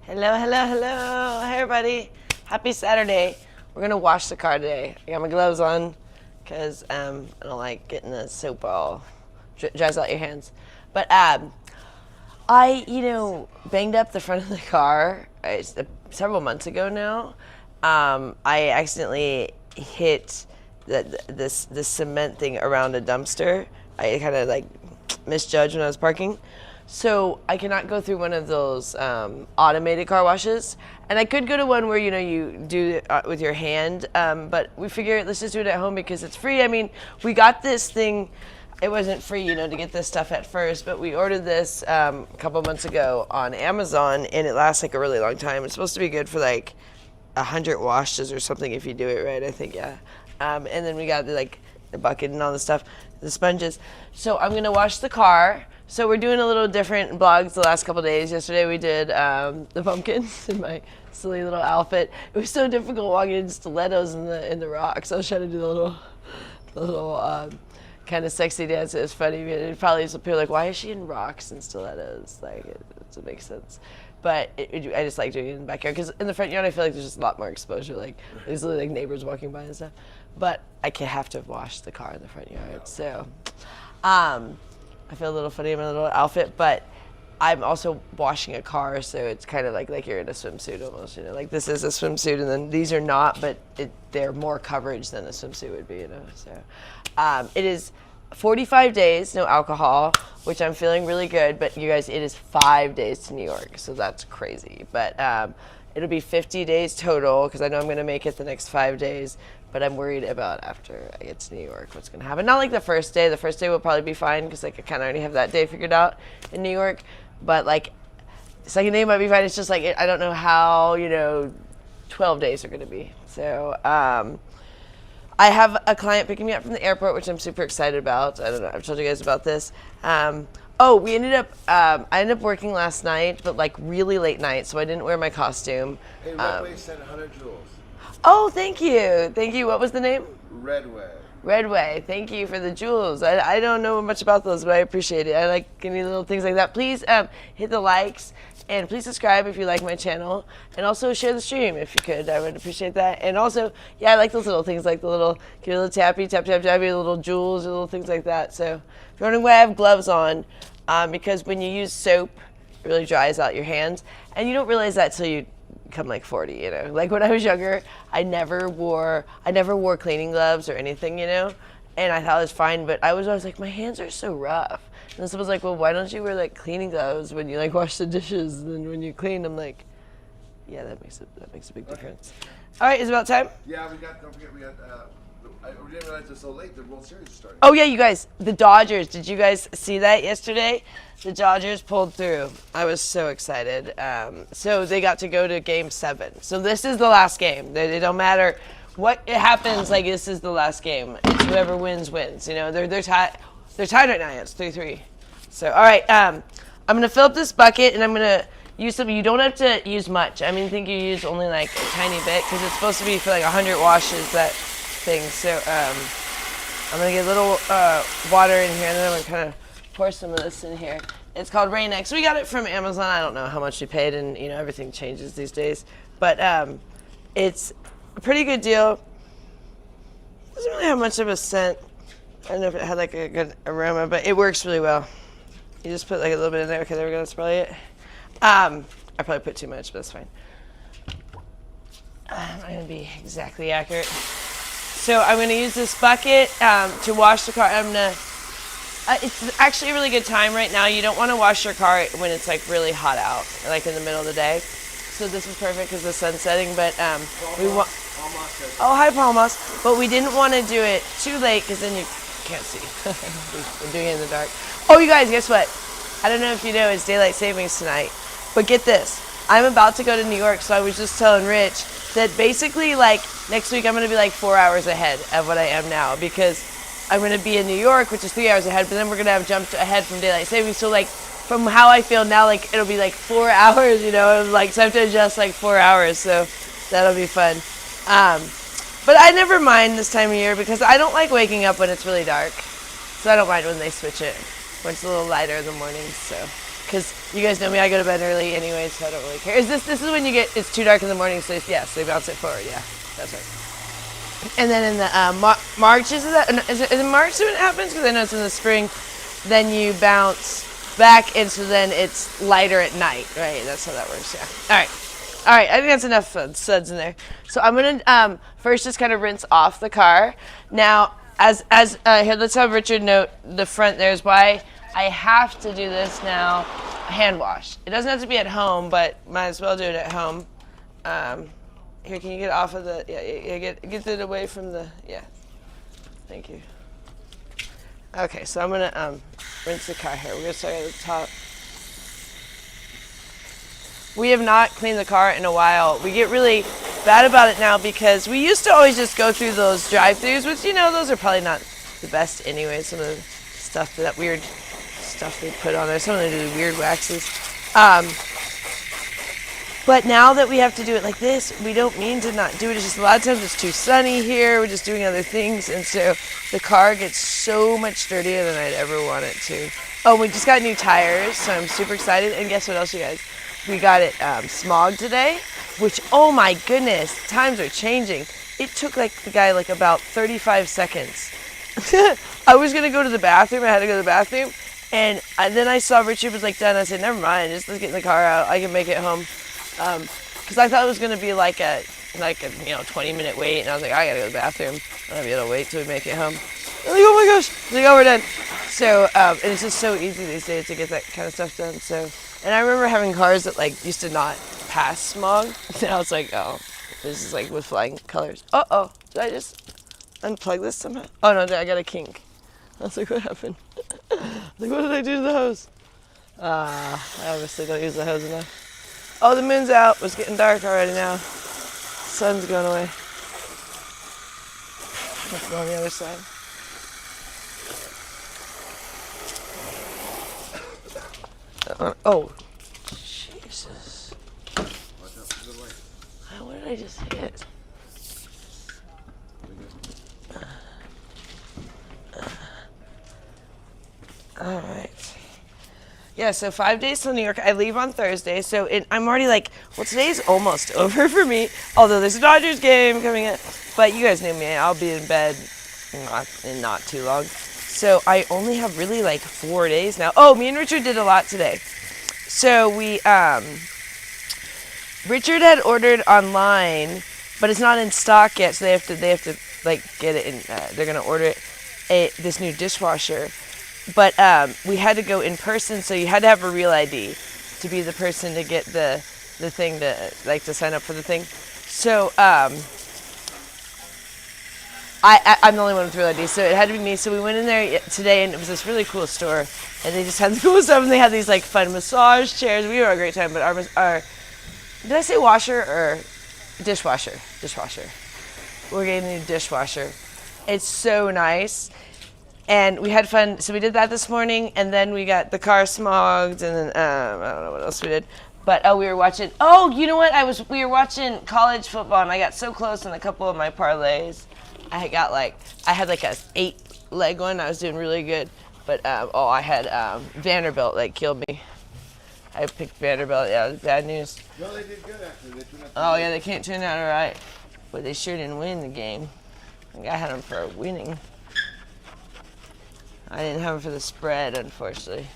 Hello, hello, hello. Hey, everybody. Happy Saturday. We're going to wash the car today. I got my gloves on because I don't like getting the soap all dries out your hands. But I banged up the front of the car several months ago now. I accidentally hit this cement thing around a dumpster. I kind of misjudged when I was parking. So I cannot go through one of those automated car washes. And I could go to one where, you do it with your hand. But we figured let's just do it at home because it's free. I mean, we got this thing. It wasn't free, to get this stuff at first. But we ordered this a couple months ago on Amazon. And it lasts a really long time. It's supposed to be good for 100 washes or something if you do it right, I think, yeah. And then we got the bucket and all the stuff, the sponges. So I'm going to wash the car. So we're doing a little different vlogs the last couple days. Yesterday we did the pumpkins in my silly little outfit. It was so difficult walking in stilettos in the rocks. I was trying to do the little kind of sexy dance. It was funny. It probably some people why is she in rocks and stilettos? It doesn't make sense. But I just like doing it in the backyard because in the front yard I feel like there's just a lot more exposure. There's neighbors walking by and stuff. But I have to wash the car in the front yard. So I feel a little funny in my little outfit, but I'm also washing a car, so it's kind of like you're in a swimsuit almost. This is a swimsuit, and then these are not, but they're more coverage than a swimsuit would be. So it is 45 days, no alcohol, which I'm feeling really good. But you guys, it is 5 days to New York, so that's crazy. But it'll be 50 days total because I know I'm going to make it the next 5 days. But I'm worried about after I get to New York what's going to happen. Not the first day. The first day will probably be fine because I kind of already have that day figured out in New York. But the second day might be fine. It's just I don't know how 12 days are going to be. So I have a client picking me up from the airport, which I'm super excited about. I don't know. I've told you guys about this. We ended up. I ended up working last night, but really late night, so I didn't wear my costume. Hey, Redway sent 100 jewels. Oh, thank you. Thank you. What was the name? Redway. Redway. Thank you for the jewels. I don't know much about those, but I appreciate it. I like any little things like that. Please hit the likes and please subscribe if you like my channel. And also share the stream if you could. I would appreciate that. And also, I like those little things give a little tappy, tap, tap, tappy, little jewels, little things like that. So if you're wondering why I have gloves on, because when you use soap, it really dries out your hands. And you don't realize that till you become 40, when I was younger, I never wore cleaning gloves or anything, and I thought it was fine, but I was always my hands are so rough. And then someone's well, why don't you wear cleaning gloves when you wash the dishes and then when you clean? I'm yeah, that makes a big difference. All right, is it about time? Yeah, don't forget we didn't realize it was so late, the World Series started. Oh yeah, you guys, the Dodgers, did you guys see that yesterday? The Dodgers pulled through. I was so excited. So they got to go to Game 7. So this is the last game. It don't matter what happens. This is the last game. It's whoever wins. They're tied. They're tied right now. Yeah, it's 3-3. So all right. I'm gonna fill up this bucket and I'm gonna use some. You don't have to use much. I think you use only a tiny bit because it's supposed to be for 100 washes. That thing. So I'm gonna get a little water in here and then I'm gonna kind of pour some of this in here. It's called Rain-X. We got it from Amazon. I don't know how much we paid, and everything changes these days. But it's a pretty good deal. Doesn't really have much of a scent. I don't know if it had a good aroma, but it works really well. You just put a little bit in there. Okay, there we go. That's probably it. I probably put too much, but that's fine. I'm not gonna be exactly accurate. So I'm gonna use this bucket to wash the car. It's actually a really good time right now. You don't want to wash your car when it's really hot out, in the middle of the day. So this is perfect because the sun's setting. But we want. Oh, hi, Paul Moss. But we didn't want to do it too late because then you can't see. We're doing it in the dark. Oh, you guys, guess what? I don't know if you know, it's daylight savings tonight. But get this. I'm about to go to New York, so I was just telling Rich that basically next week I'm going to be 4 hours ahead of what I am now because I'm going to be in New York, which is 3 hours ahead, but then we're going to have jumped ahead from daylight savings. So from how I feel now, it'll be 4 hours, so I have to adjust 4 hours. So that'll be fun. But I never mind this time of year because I don't like waking up when it's really dark. So I don't mind when they switch it, when it's a little lighter in the morning. So because you guys know me, I go to bed early anyway, so I don't really care. This is when you get, it's too dark in the morning, so so they bounce it forward, yeah, that's right. And then in the March, is it March when it happens? Because I know it's in the spring. Then you bounce back, and so then it's lighter at night, right? That's how that works, yeah. All right, I think that's enough suds in there. So I'm gonna first just kind of rinse off the car. Now, here, let's have Richard note the front there is why I have to do this now, hand wash. It doesn't have to be at home, but might as well do it at home. Here, can you get off of the, get it away from the, thank you. Okay, so I'm gonna rinse the car here. We're gonna start at the top. We have not cleaned the car in a while. We get really bad about it now because we used to always just go through those drive-thrus, which, those are probably not the best anyway. Some of the stuff, that weird stuff they put on there, some of the weird waxes. But now that we have to do it like this, we don't mean to not do it. It's just a lot of times it's too sunny here. We're just doing other things. And so the car gets so much dirtier than I'd ever want it to. Oh, we just got new tires, so I'm super excited. And guess what else, you guys? We got it smog today, which, oh my goodness, times are changing. It took the guy about 35 seconds. I was gonna go to the bathroom. I had to go to the bathroom, and then I saw Richard was done. I said, never mind, just let's get in the car out. I can make it home, because I thought it was gonna be like a 20-minute wait, and I was like, I gotta go to the bathroom. I'm gonna be able to wait till we make it home. I'm like, oh my gosh, oh, we're done. So, and it's just so easy these days to get that kind of stuff done. So. And I remember having cars that used to not pass smog. And I was like, oh, this is with flying colors. Uh-oh, did I just unplug this somehow? Oh no, I got a kink. I was like, what happened? What did I do to the hose? I obviously don't use the hose enough. Oh, the moon's out. It's getting dark already now. Sun's going away. Let's go on the other side. Oh, Jesus. What did I just hit? All right. Yeah, so 5 days till New York. I leave on Thursday, so I'm already today's almost over for me, although there's a Dodgers game coming up. But you guys know me. I'll be in bed in not too long. So I only have really 4 days now. Oh, me and Richard did a lot today. So we, Richard had ordered online, but it's not in stock yet. So they have to get it in. They're gonna order this new dishwasher. But we had to go in person, so you had to have a real ID to be the person to get the thing to sign up for the thing. So I'm the only one with real ID, so it had to be me. So we went in there today, and it was this really cool store, and they just had the cool stuff, and they had these fun massage chairs. We had a great time, but our did I say washer or dishwasher? Dishwasher. We're getting a new dishwasher. It's so nice, and we had fun. So we did that this morning, and then we got the car smogged, and then I don't know what else we did. But we were watching. Oh, you know what? We were watching college football, and I got so close in a couple of my parlays. I had a 8-leg one. I was doing really good, but I had Vanderbilt killed me. I picked Vanderbilt. Yeah, it was bad news. No, they did good actually. Yeah, they can't turn out all right, but they sure didn't win the game. I think I had them for winning. I didn't have them for the spread, unfortunately.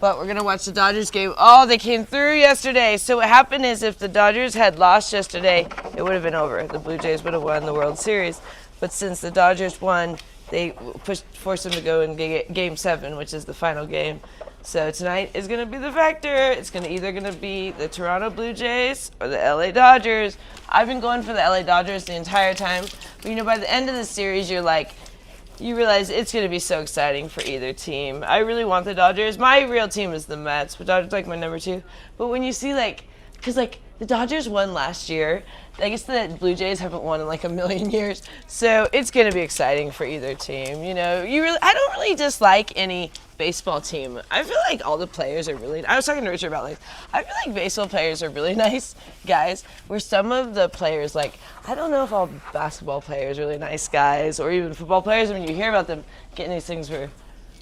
But we're going to watch the Dodgers game. Oh, they came through yesterday. So what happened is if the Dodgers had lost yesterday, it would have been over. The Blue Jays would have won the World Series. But since the Dodgers won, they forced them to go in Game 7, which is the final game. So tonight is going to be the factor. It's either going to be the Toronto Blue Jays or the LA Dodgers. I've been going for the LA Dodgers the entire time. But, by the end of the series, you realize it's going to be so exciting for either team. I really want the Dodgers. My real team is the Mets, but Dodgers my number 2. But when you see because the Dodgers won last year, I guess the Blue Jays haven't won in a million years. So it's going to be exciting for either team. I don't really dislike any baseball team. I feel like all the players are really, I was talking to Richard about I feel like baseball players are really nice guys, where some of the players, I don't know if all basketball players are really nice guys, or even football players. I mean, you hear about them getting these things where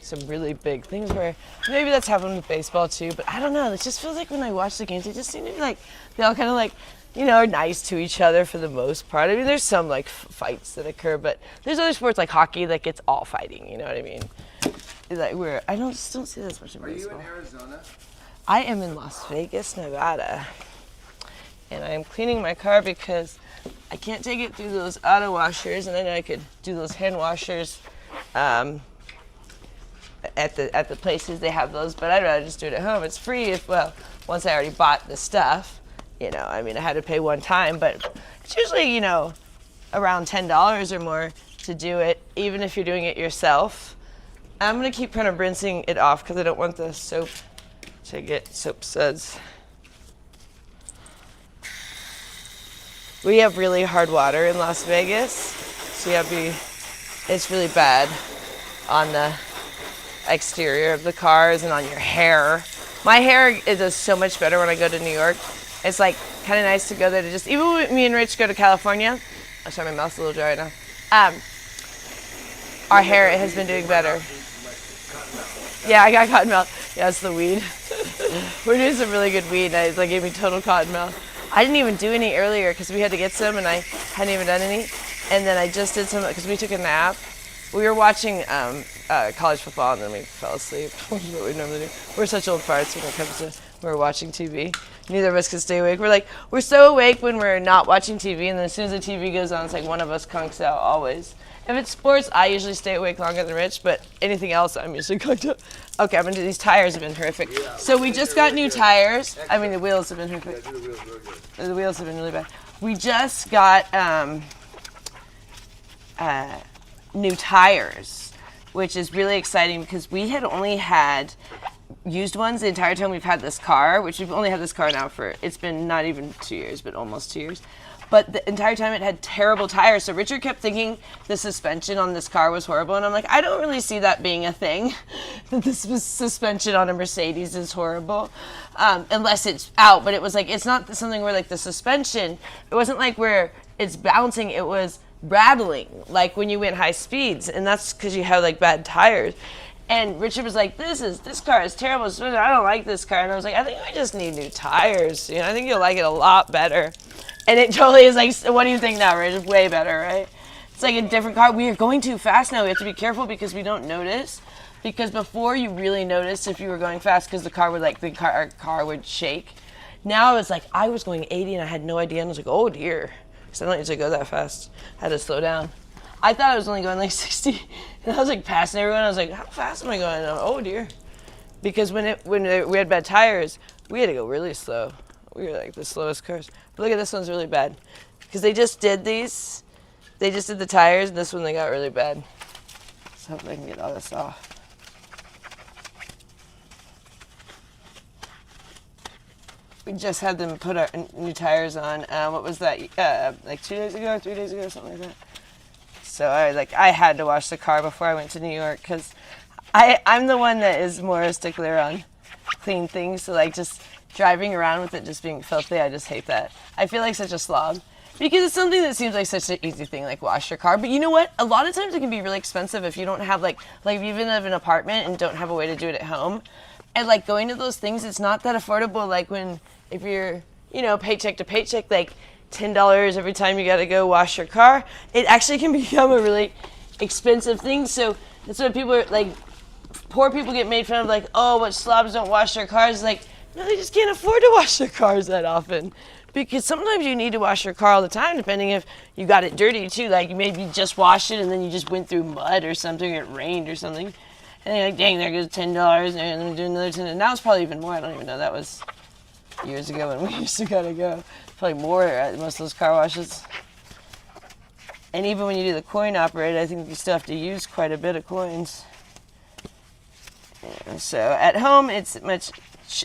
some really big things where maybe that's happened with baseball too, but I don't know. It just feels like when I watch the games, they just seem to be like, they all kind of like, are nice to each other for the most part. I mean, there's some like fights that occur, but there's other sports like hockey, like it's all fighting, you know what I mean? Like I just don't see that as much in baseball. Are you in Arizona? I am in Las Vegas, Nevada, and I am cleaning my car because I can't take it through those auto washers, and then I could do those hand washers at the places they have those, but I'd rather just do it at home. It's free once I already bought the stuff, I mean, I had to pay one time, but it's usually, around $10 or more to do it, even if you're doing it yourself. I'm gonna keep kind of rinsing it off because I don't want the soap to get soap suds. We have really hard water in Las Vegas, so it's really bad on the exterior of the cars and on your hair. My hair does so much better when I go to New York. It's like kind of nice to go there to just, even when me and Rich go to California, I'm sorry, my mouth's a little dry right now. Our hair has been doing better. Yeah, I got cotton mouth. Yeah, it's the weed. We're doing some really good weed, and it gave me total cotton mouth. I didn't even do any earlier because we had to get some, and I hadn't even done any. And then I just did some because we took a nap. We were watching college football, and then we fell asleep, which is what we normally do. We're such old farts when it comes to when we're watching TV. Neither of us could stay awake. We're so awake when we're not watching TV, and then as soon as the TV goes on, it's like one of us conks out always. If it's sports, I usually stay awake longer than Rich, but anything else, I'm usually cooked up. Okay, I'm gonna do these tires have been horrific. Yeah, so we just got new tires. Excellent. I mean, the wheels have been horrific. Yeah, the wheels really good. The wheels have been really bad. We just got new tires, which is really exciting because we had only had used ones the entire time we've had this car, which we've only had this car now it's been not even 2 years, but almost 2 years. But the entire time it had terrible tires. So Richard kept thinking the suspension on this car was horrible. And I'm like, I don't really see that being a thing. That this suspension on a Mercedes is horrible. Unless it's out. But it was like, it's not something where the suspension, it wasn't like where it's bouncing, it was rattling. Like when you went high speeds. And that's because you have bad tires. And Richard was like, this car is terrible. I don't like this car. And I was like, I think we just need new tires. I think you'll like it a lot better. And it totally is what do you think now, Rich? It's way better, right? It's like a different car. We are going too fast now. We have to be careful because we don't notice. Because before you really noticed if you were going fast because the car would our car would shake. Now it's like I was going 80 and I had no idea. And I was like, oh dear. Because I don't usually go that fast. I had to slow down. I thought I was only going 60. And I was passing everyone. I was like, how fast am I going? Oh dear. Because when we had bad tires, we had to go really slow. We were the slowest cars. But look at this one's really bad. Because they just did these. They just did the tires, and this one they got really bad. So hope I can get all this off. We just had them put our new tires on. What was that? 2 days ago, 3 days ago, something like that. So I had to wash the car before I went to New York because I'm the one that is more a stickler on clean things. So just driving around with it just being filthy, I just hate that. I feel like such a slob because it's something that seems like such an easy thing, wash your car. But you know what? A lot of times it can be really expensive if you don't have if you even live in an apartment and don't have a way to do it at home. And going to those things, it's not that affordable. If you're paycheck to paycheck, $10 every time you got to go wash your car, it actually can become a really expensive thing. So that's what people are poor people get made fun of, oh, what slobs don't wash their cars. No, they just can't afford to wash their cars that often. Because sometimes you need to wash your car all the time, depending if you got it dirty too. You maybe just washed it and then you just went through mud or something, or it rained or something. And you're dang, there goes $10, and then do another $10. Now it's probably even more. I don't even know. That was years ago when we used to gotta go. Probably more at most of those car washes. And even when you do the coin operated, I think you still have to use quite a bit of coins. Yeah, so at home, it's much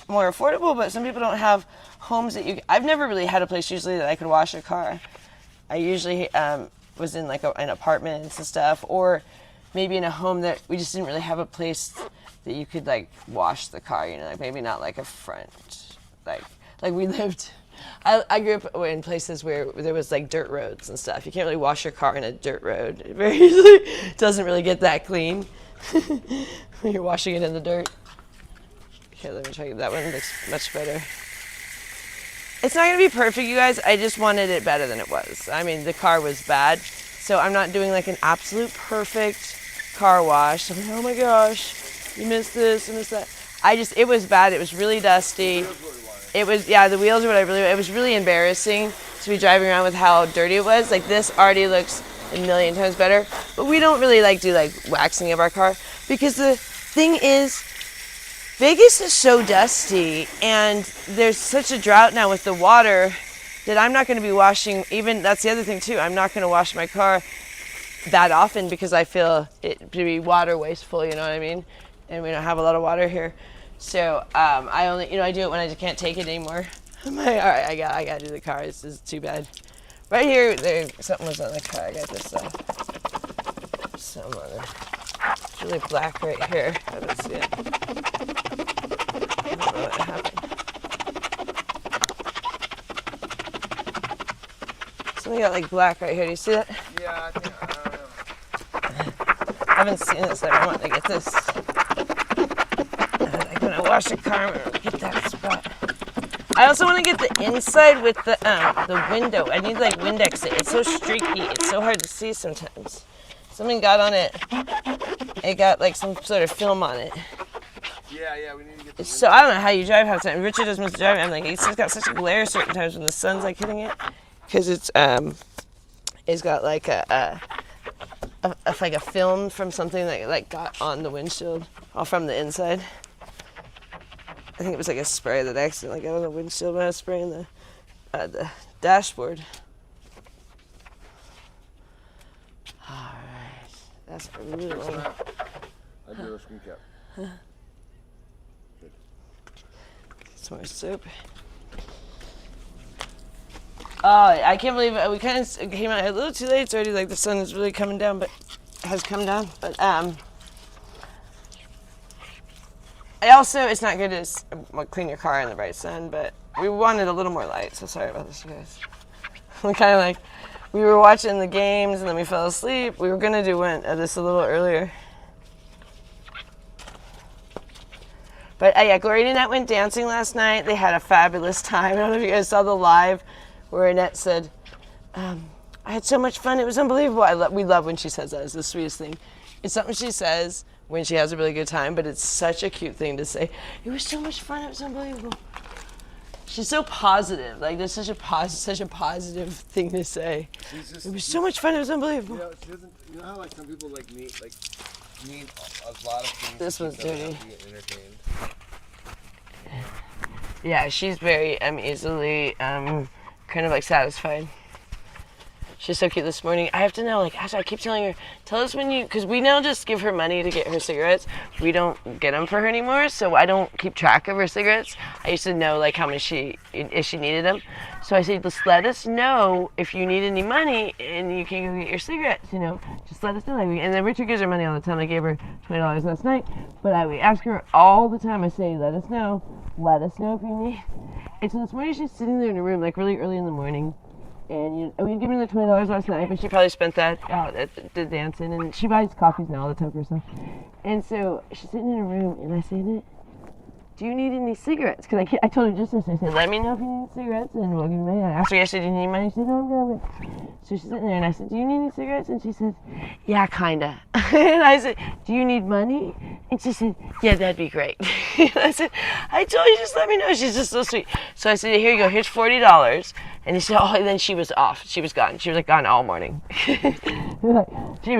more affordable, but some people don't have homes that I've never really had a place usually that I could wash a car. I usually was in an apartment and stuff, or maybe in a home that we just didn't really have a place that you could wash the car, maybe not a front. We lived, I grew up in places where there was dirt roads and stuff. You can't really wash your car in a dirt road very easily. It doesn't really get that clean. You're washing it in the dirt. Okay, let me try that one. Looks much better. It's not gonna be perfect, you guys. I just wanted it better than it was. I mean, the car was bad, so I'm not doing like an absolute perfect car wash. I'm like, oh my gosh, you missed this, you missed that. It was bad. It was really dusty. It was, yeah, the wheels are what it was really embarrassing to be driving around with how dirty it was. Like, this already looks a million times better, but we don't really like do like waxing of our car, because the thing is, Vegas is so dusty, and there's such a drought now with the water that I'm not going to be washing. Even that's the other thing too. I'm not going to wash my car that often because I feel it to be water wasteful. You know what I mean? And we don't have a lot of water here, so I only, I do it when I just can't take it anymore. I'm like, all right, I got to do the car. This is too bad. Right here, something was on the car. I got this some other. It's really black right here. I don't see it. I don't know what happened. Something got like black right here. Do you see that? Yeah, I think, I haven't seen this. I want to get this. Like when I wash the car, I'm gonna get that spot. I also want to get the inside with the window. I need like Windex it. It's so streaky. It's so hard to see sometimes. Something got on it. It got like some sort of film on it. yeah, we need to get the So I don't know how you drive half the time. Richard does most driving. I'm like, it's just got such a glare certain times when the sun's like hitting it, because it's got like like a film from something that like got on the windshield, all from the inside. I think it was like a spray that accidentally got on the windshield when I was spraying the dashboard. All right, that's really long. I do a screen cap. Some more soap. Oh, I can't believe it. We kind of came out a little too late. It's already like the sun is really coming down, but has come down. But it's not good to clean your car in the bright sun, but we wanted a little more light, so sorry about this, you guys. We were watching the games, and then we fell asleep. We were going to do this a little earlier. But yeah, Gloria and Annette went dancing last night. They had a fabulous time. I don't know if you guys saw the live where Annette said, I had so much fun. It was unbelievable. We love when she says that. It's the sweetest thing. It's something she says when she has a really good time, but it's such a cute thing to say. It was so much fun. It was unbelievable. She's so positive. Like, there's such a positive thing to say. It was so much fun. It was unbelievable. She doesn't. You know how like some people need a lot of things. This one's dirty. To get entertained. Yeah, she's very easily kind of like satisfied. She's so cute this morning. I have to know, like, I keep telling her, tell us when because we now just give her money to get her cigarettes. We don't get them for her anymore, so I don't keep track of her cigarettes. I used to know, like, how many if she needed them. So I said, just let us know if you need any money and you can go get your cigarettes, Just let us know. And then Richard gives her money all the time. I gave her $20 last night, but we ask her all the time. I say, let us know if you need. And so this morning she's sitting there in her room, like, really early in the morning. And we gave her the $20 last night, but she probably spent that out at the dancing. And she buys coffees now all the time for herself. And so she's sitting in her room, and I said, do you need any cigarettes? Because I told her just this. I said, let me know if you need cigarettes, and we'll give you money. I asked her yesterday, do you need money? She said, no, I'm good. So she's sitting there, and I said, do you need any cigarettes? And she said, yeah, kinda. And I said, do you need money? And she said, yeah, that'd be great. I said, I told you, just let me know. She's just so sweet. So I said, here you go, here's $40. And he said, oh, and then she was off. She was gone. She was like gone all morning. She was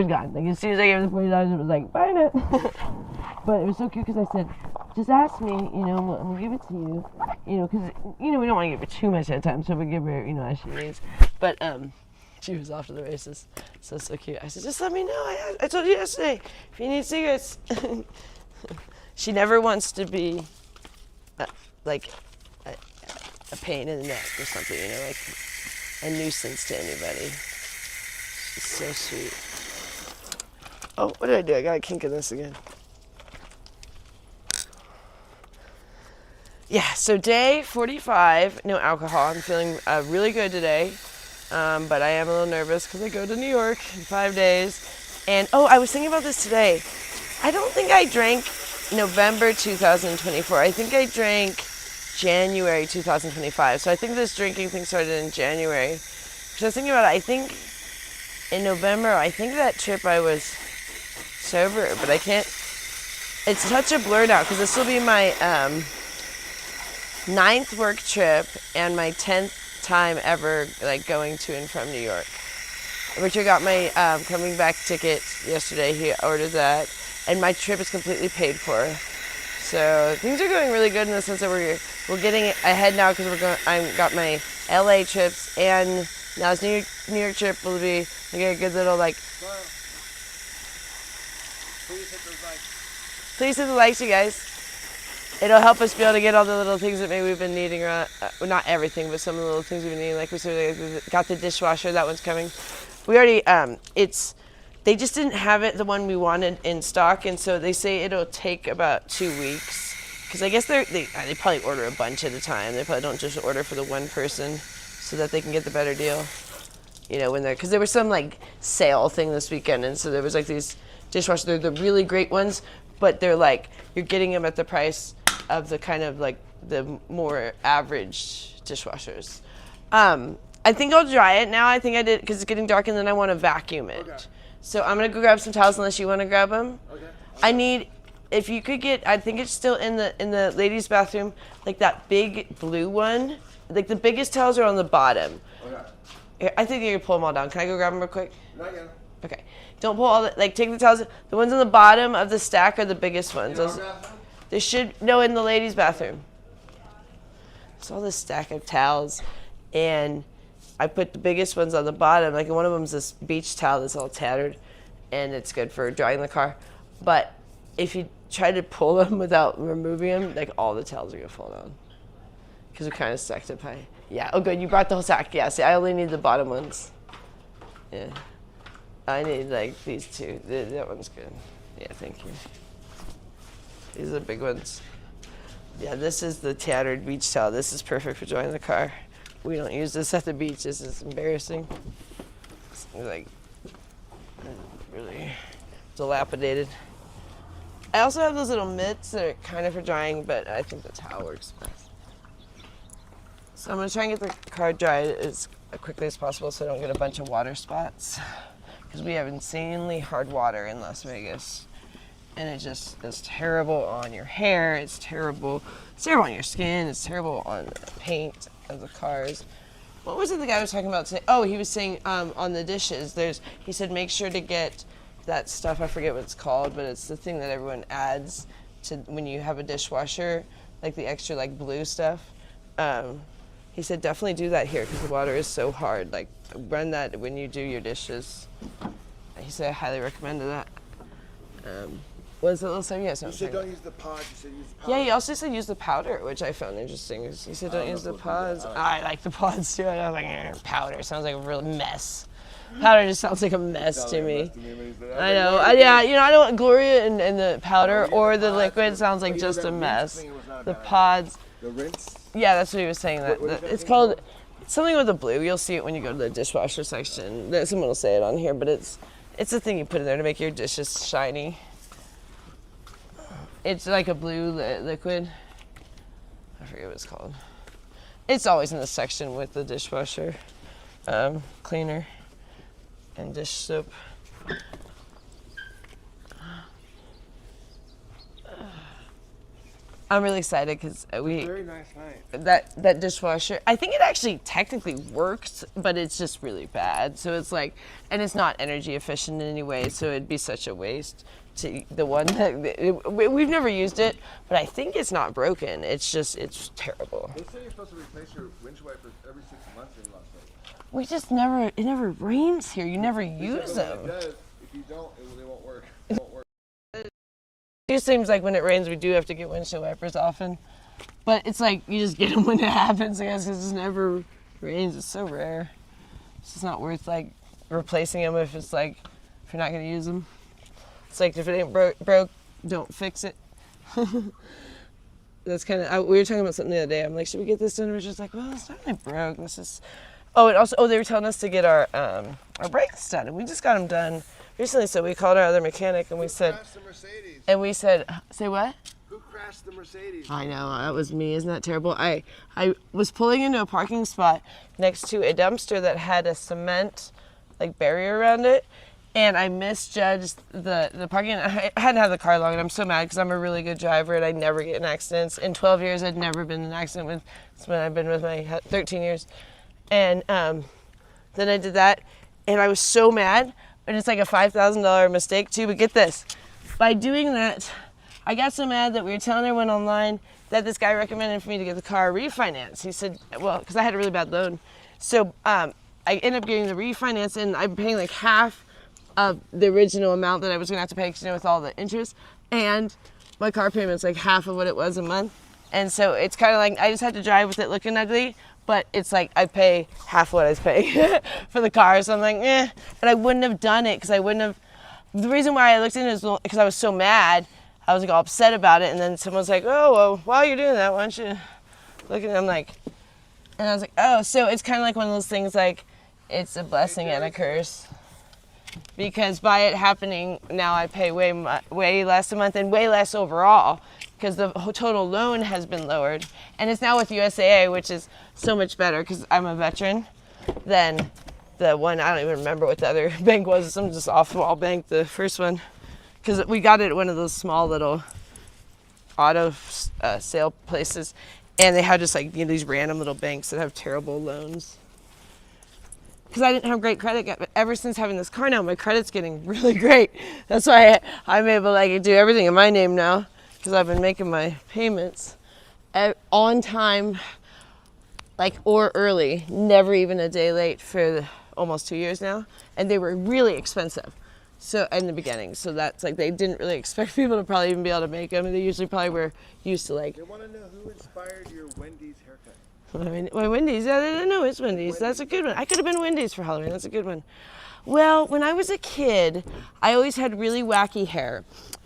gone. Like, as soon as I gave her the $40, it was like, bye now. But it was so cute because I said, just ask me, we'll give it to you, because, we don't want to give her too much at a time, so we give her, as she needs. But she was off to the races, so cute. I said, just let me know. I told you yesterday, if you need cigarettes. She never wants to be, like, a pain in the neck or something, like a nuisance to anybody. She's so sweet. Oh, what did I do? I got a kink in this again. Yeah, so day 45, no alcohol. I'm feeling really good today, but I am a little nervous because I go to New York in 5 days. And, I was thinking about this today. I don't think I drank November 2024. I think I drank January 2025. So I think this drinking thing started in January. Because I was thinking about it, I think in November, I think that trip I was sober, but I can't. It's such a blur now because this will be my 9th work trip and my 10th time ever like going to and from New York. Richard got my coming back ticket yesterday. He ordered that, and my trip is completely paid for. So things are going really good in the sense that we're getting ahead now because I got my LA trips, and now this New York trip will be like a good little like. Please hit the likes, you guys. It'll help us be able to get all the little things that maybe we've been needing around. Well, not everything, but some of the little things we've been needing. Like we said, got the dishwasher. That one's coming. We already. They just didn't have it, the one we wanted, in stock, and so they say it'll take about 2 weeks. Because I guess they probably order a bunch at a time. They probably don't just order for the one person, so that they can get the better deal. You know, because there was some like sale thing this weekend, and so there was like these dishwashers. They're the really great ones, but they're like you're getting them at the price of the kind of like the more average dishwashers. I think I'll dry it now. I think I did because it's getting dark, and then I want to vacuum it. Okay. So I'm gonna go grab some towels unless you want to grab them. Okay. I need, if you could get, I think it's still in the ladies' bathroom, like that big blue one. Like the biggest towels are on the bottom. Okay. Here, I think you can pull them all down. Can I go grab them real quick? Not yet. Okay. Don't pull all the, like take the towels. The ones on the bottom of the stack are the biggest ones. In our bathroom? They should, no, in the ladies' bathroom. It's all this stack of towels, and I put the biggest ones on the bottom. Like one of them's this beach towel that's all tattered, and it's good for drying the car. But if you try to pull them without removing them, like all the towels are gonna fall down because we're kind of stacked up high. Yeah. Oh, good. You brought the whole stack. Yeah. See, I only need the bottom ones. Yeah. I need like these two. That one's good. Yeah. Thank you. These are the big ones. Yeah. This is the tattered beach towel. This is perfect for drying the car. We don't use this at the beach. This is embarrassing. It's like really dilapidated. I also have those little mitts that are kind of for drying, but I think the towel works best. So I'm gonna try and get the car dried as quickly as possible so I don't get a bunch of water spots. Because we have insanely hard water in Las Vegas. And it just is terrible on your hair, it's terrible on your skin, it's terrible on the paint of the cars. What was it the guy was talking about today? Oh, he was saying on the dishes, he said make sure to get that stuff, I forget what it's called, but it's the thing that everyone adds to when you have a dishwasher, like the extra like blue stuff. He said definitely do that here because the water is so hard. Like run that when you do your dishes. He said I highly recommend that. What is it, little Sam? Yes, no, you said don't use the pods, you said use the powder. Yeah, he also said use the powder, which I found interesting. He said don't use the pods. I like the pods too. And I was like, powder sounds like a real mess. Powder just sounds like a mess to me. I know. Yeah, you know, I don't Gloria and the powder or the liquid sounds like just a mess. The pods. The rinse? Yeah, that's what he was saying. It's called something with a blue. You'll see it when you go to the dishwasher section. Someone will say it on here, but it's the thing you put in there to make your dishes shiny. It's like a blue liquid. I forget what it's called. It's always in the section with the dishwasher cleaner and dish soap. I'm really excited because very nice night. That dishwasher, I think it actually technically works, but it's just really bad. So it's like, and it's not energy efficient in any way, so it'd be such a waste. To the one that we've never used it, but I think it's not broken. It's terrible. They say you're supposed to replace your windshield wipers every 6 months in Las Vegas. We just it never rains here. You never use them. It does. If you don't, they won't work. It won't work. It just seems like when it rains, we do have to get windshield wipers often. But it's like you just get them when it happens, I guess, because it never rains. It's so rare. It's just not worth like replacing them if you're not going to use them. It's like if it ain't broke, don't fix it. That's kind of, we were talking about something the other day. I'm like, should we get this done? And we're just like, well, it's not really broke. This is, and also, they were telling us to get our brakes done. And we just got them done recently, so we called our other mechanic and we said, Crashed the Mercedes. say what? Who crashed the Mercedes? I know, that was me. Isn't that terrible? I was pulling into a parking spot next to a dumpster that had a cement like barrier around it, and I misjudged the parking. I hadn't had the car long, and I'm so mad because I'm a really good driver and I never get in accidents. In 12 years, I'd never been in an accident with. That's when I've been with my 13 years, and then I did that, and I was so mad. And it's like a $5,000 mistake too. But get this, by doing that, I got so mad that we were telling everyone online that this guy recommended for me to get the car refinanced. He said, well, because I had a really bad loan. So I ended up getting the refinance, and I'm paying like half of the original amount that I was going to have to pay, with all the interest. And my car payment's like half of what it was a month. And so it's kind of like I just had to drive with it looking ugly. But it's like I pay half what I was paying for the car. So I'm like, eh. And I wouldn't have done it because I wouldn't have. The reason why I looked into it is because I was so mad. I was like all upset about it. And then someone's like, oh, well, while you're doing that, why don't you look at it? I'm like, and I was like, oh, so it's kind of like one of those things like it's a blessing and a curse. Because by it happening, now I pay way less a month and way less overall. Because the total loan has been lowered. And it's now with USAA, which is so much better because I'm a veteran than the one, I don't even remember what the other bank was. Some just off-the-wall bank, the first one. Because we got it at one of those small little auto sale places. And they have just like these random little banks that have terrible loans. Because I didn't have great credit, but ever since having this car now, my credit's getting really great. That's why I'm able to do everything in my name now. Because I've been making my payments on time, or early, never even a day late for almost 2 years now. And they were really expensive. So in the beginning, so that's they didn't really expect people to probably even be able to make them. They usually probably were used to They want to know who inspired your Wendy's haircut. My Wendy's. I didn't know it's Wendy's. That's a good one. I could have been Wendy's for Halloween. That's a good one. Well, when I was a kid, I always had really wacky hair.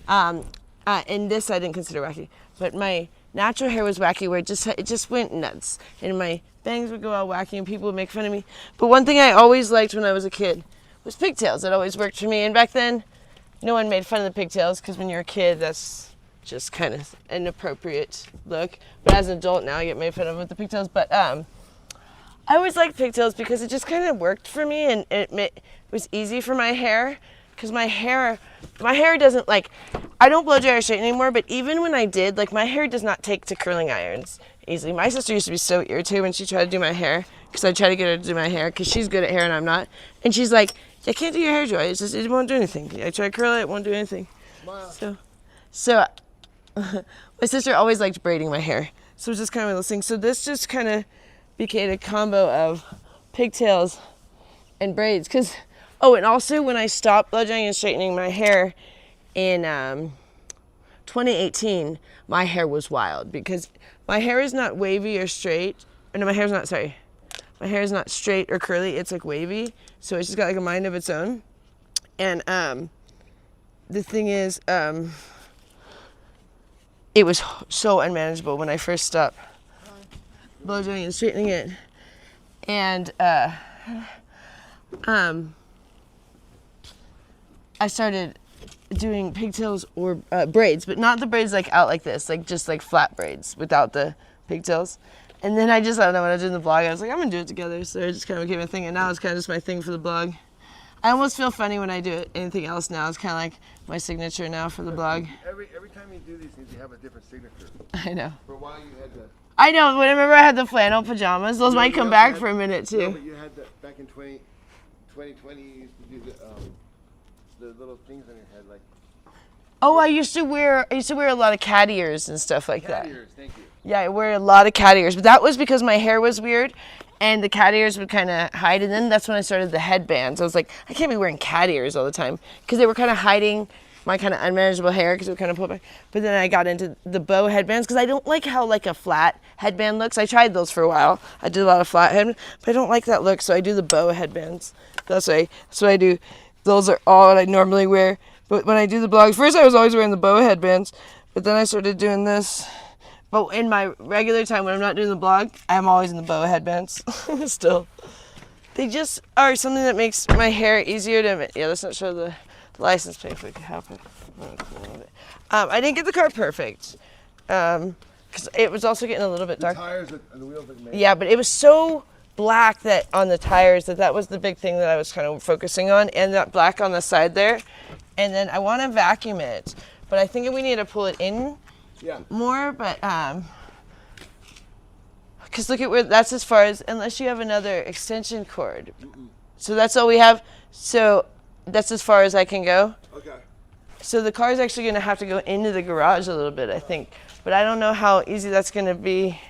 And this I didn't consider wacky, but my natural hair was wacky where it just went nuts. And my bangs would go all wacky and people would make fun of me. But one thing I always liked when I was a kid was pigtails. It always worked for me. And back then, no one made fun of the pigtails because when you're a kid, that's just kind of an appropriate look. But as an adult now, I get made fun of with the pigtails. But I always liked pigtails because it just kind of worked for me and it was easy for my hair. Because my hair doesn't I don't blow dry or straighten anymore, but even when I did, my hair does not take to curling irons easily. My sister used to be so irritated when she tried to do my hair, because I tried to get her to do my hair, because she's good at hair and I'm not. And she's like, I can't do your hair dry, it won't do anything. I try to curl it, it won't do anything. Smile. So my sister always liked braiding my hair. So it was just kind of one of those things. So this just kind of became a combo of pigtails and braids, because and also when I stopped blow drying and straightening my hair in 2018, my hair was wild because my hair is not wavy or straight. No, my hair is not straight or curly. It's wavy, so it's just got a mind of its own. And the thing is, it was so unmanageable when I first stopped blow drying and straightening it, and I started doing pigtails or braids, but not the braids out like this, just flat braids without the pigtails. And then I don't know, when I was doing the blog, I was like, I'm gonna do it together. So it just kind of became a thing, and now it's kind of just my thing for the blog. I almost feel funny when I do it. Anything else now, it's kind of my signature now for the blog. Every time you do these things, you have a different signature. I know. For a while you had the... I know, remember I had the flannel pajamas? Those might come back for a minute too. No, but you had back in 2020, you used to do the little things on your head Oh, I used to wear a lot of cat ears and stuff like that. Cat ears, thank you. Yeah, I wear a lot of cat ears, but that was because my hair was weird and the cat ears would kind of hide, and then that's when I started the headbands. I was like, I can't be wearing cat ears all the time because they were kind of hiding my kind of unmanageable hair because it would kind of pull back. But then I got into the bow headbands because I don't like how a flat headband looks. I tried those for a while. I did a lot of flat headbands, but I don't like that look, so I do the bow headbands. That's what I do. Those are all that I normally wear. But when I do the blog, first I was always wearing the bow headbands, but then I started doing this. But in my regular time when I'm not doing the blog, I'm always in the boa headbands still. They just are something that makes my hair easier to, let's not show the license plate if we could help it. I didn't get the car perfect. Because it was also getting a little bit The dark. tires and the wheels look amazing. Yeah, but it was so black that on the tires that was the big thing that I was kind of focusing on, and that black on the side there. And then I want to vacuum it, but I think we need to pull it in Yeah. more. But because look at where that's as far as, unless you have another extension cord. So that's all we have. So that's as far as I can go. Okay. So the car's actually going to have to go into the garage a little bit, I think. But I don't know how easy that's going to be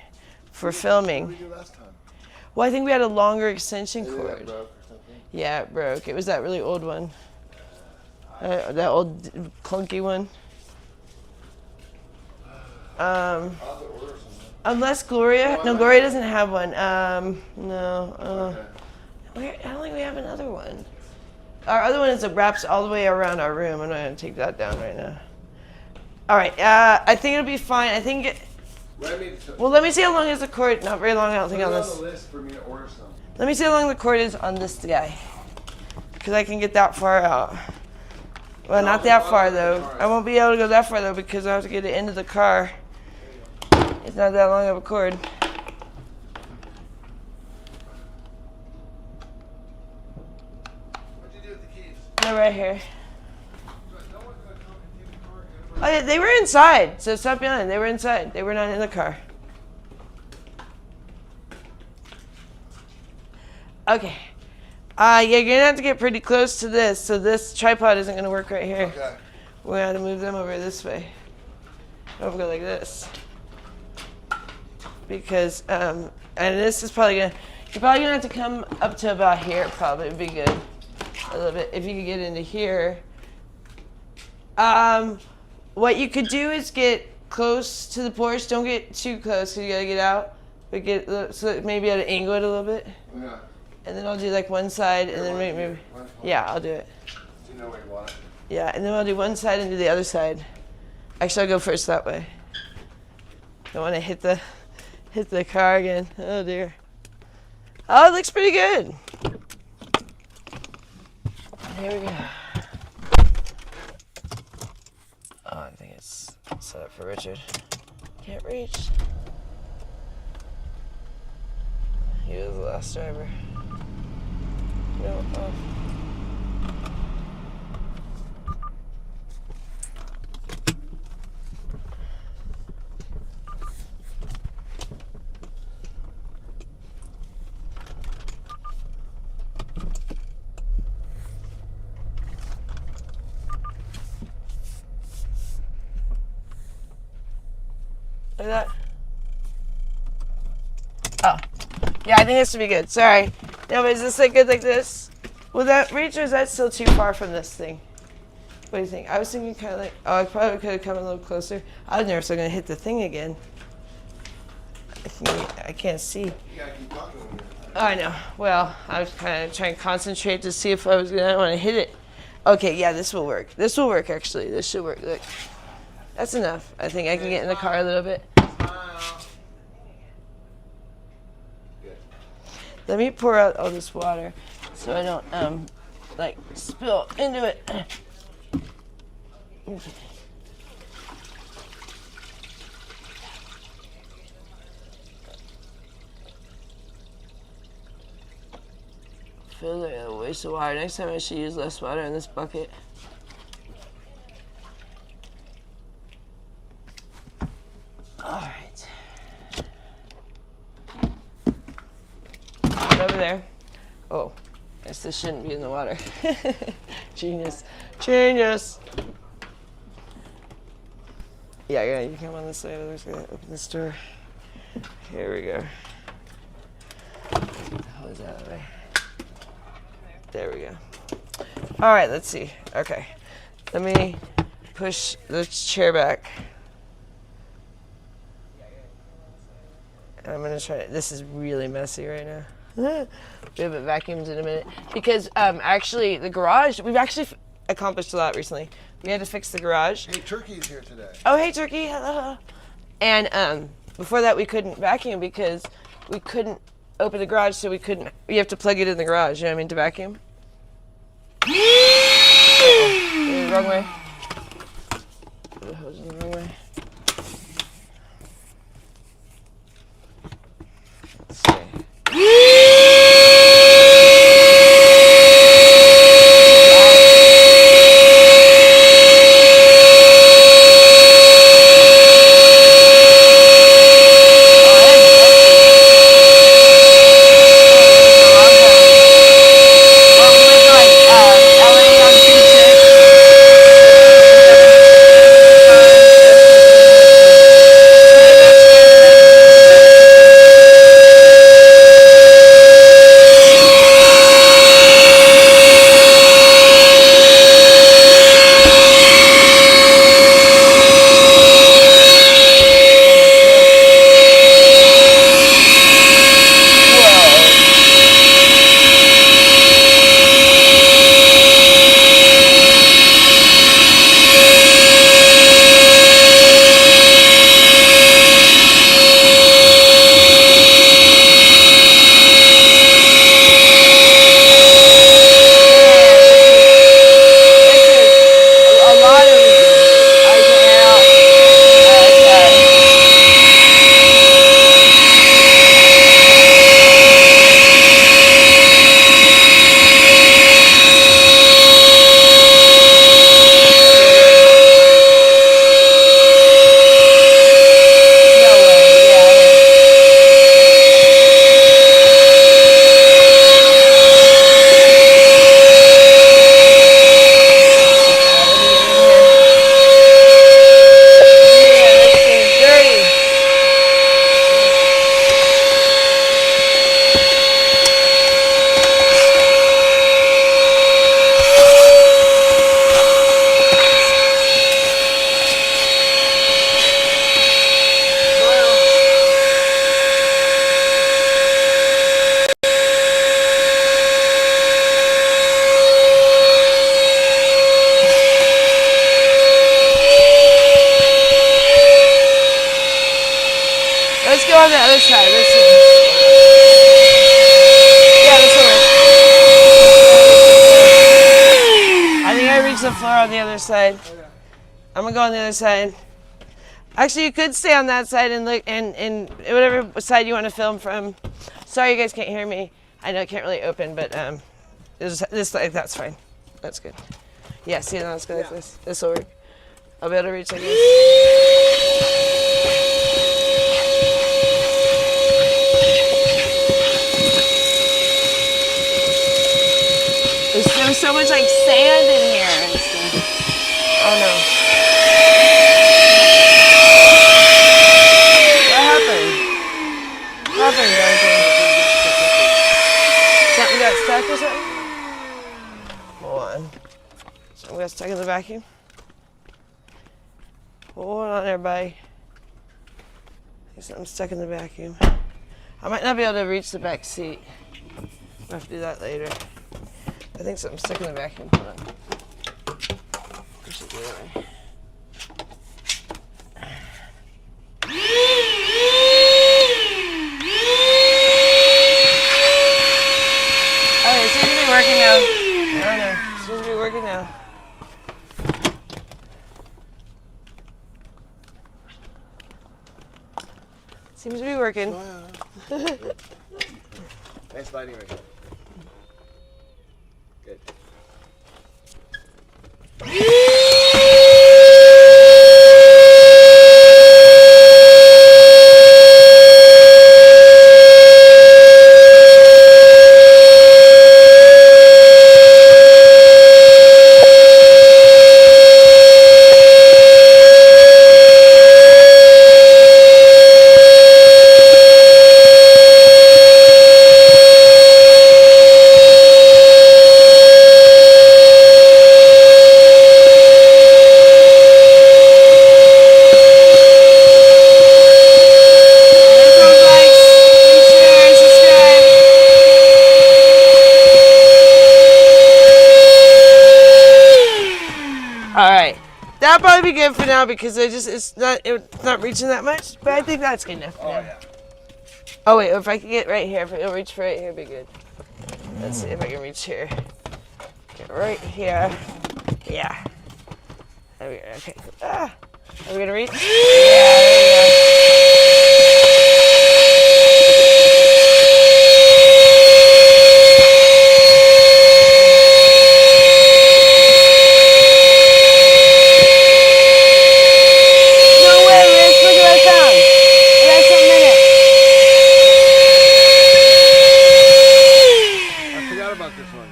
for filming. What did we do last time? Well, I think we had a longer extension Maybe that cord. broke or something. Yeah, it broke. It was that really old one. That old clunky one. I'll have to order some. Unless Gloria, no, Gloria doesn't have one. No. Okay. I don't think we have another one. Our other one is a wraps all the way around our room. I'm not gonna take that down right now. All right, I think it'll be fine. I think well, let me see how long is the cord. Not very long, I don't think, on Put it this. on the list for me to order some. Let me see how long the cord is on this guy. Because I can get that far out. Well, not that far though. I won't be able to go that far though because I have to get it into the car. It's not that long of a cord. What'd you do with the keys? They're right here. No one's gonna come and take the car. Oh, yeah, they were inside, so stop yelling. They were inside. They were not in the car. Okay. Yeah, you're gonna have to get pretty close to this, so this tripod isn't gonna work right here. Okay. We're gonna have to move them over this way. Over go like this. Because, and this is probably gonna, you're probably gonna have to come up to about here, probably would be good. A little bit, if you could get into here. What you could do is get close to the porch. Don't get too close because you gotta get out. But get, so maybe I'd angle it a little bit. Yeah. And then I'll do like one side and then maybe, yeah, I'll do it. Do you know where you want it? Yeah, and then I'll do one side and do the other side. Actually, I'll go first that way. Don't want to hit the car again. Oh dear. Oh, it looks pretty good. Here we go. Oh, I think it's set up for Richard. Can't reach. He was the last driver. No, off. Look at that. Oh. Yeah, I think this would be good. Sorry. No, but is this like good like this? Will that reach or is that still too far from this thing? What do you think? I was thinking kind of like, oh, I probably could have come a little closer. I was nervous I'm going to hit the thing again. I can't see. You gotta keep talking when Oh, I know. Well, I was kind of trying to concentrate to see if I was going to want to hit it. Okay, yeah, this will work. This will work, actually. This should work. Look. That's enough. I think I can get in the car a little bit. Let me pour out all this water so I don't, like, spill into it. Okay. Feels like a waste of water. Next time I should use less water in this bucket. All right. Over there. Oh, guess this shouldn't be in the water. Genius. Genius. Yeah, you come on this side. I'm just gonna open this door. Here we go. How is that way? There we go. All right, let's see. Okay. Let me push the chair back. And I'm gonna try it. This is really messy right now. We have it vacuumed in a minute. Because actually the garage, we've actually accomplished a lot recently. We had to fix the garage. Hey, Turkey's here today. Oh, hey, Turkey. Hello. And before that, we couldn't vacuum because we couldn't open the garage, so we couldn't. You have to plug it in the garage, you know what I mean, to vacuum. the wrong way. The hose in the wrong way. Let's see. Let's go on the other side. Let's see. Yeah, this will work. I think I reached the floor on the other side. I'm gonna go on the other side. Actually, you could stay on that side and look, and whatever side you want to film from. Sorry, you guys can't hear me. I know I can't really open, but this side, that's fine. That's good. Yeah, see, now let's go like this. This will work. I'll be able to reach like this. There's so much like sand in here and stuff. Oh no. What happened? What happened, Duncan? Something got stuck or something? Hold on. Something got stuck in the vacuum? Hold on, everybody. I think something's stuck in the vacuum. I might not be able to reach the back seat. I'll have to do that later. I think something's stuck in the vacuum. Hold on. Push it the other way. Okay, it seems to be working now. I don't know. It seems to be working now. Seems to be working. Nice lighting right here. Good. That'll probably be good for now because it's not reaching that much. But I think that's good enough for now. Yeah. Oh wait, if I can get right here, if it'll reach for right here, it'd be good. Let's see if I can reach here. Get right here. Yeah. There we go. Okay. Ah. Are we gonna reach? Yeah, there we go. No way, Rich. Look at what I found. That's something in it. I forgot about this one.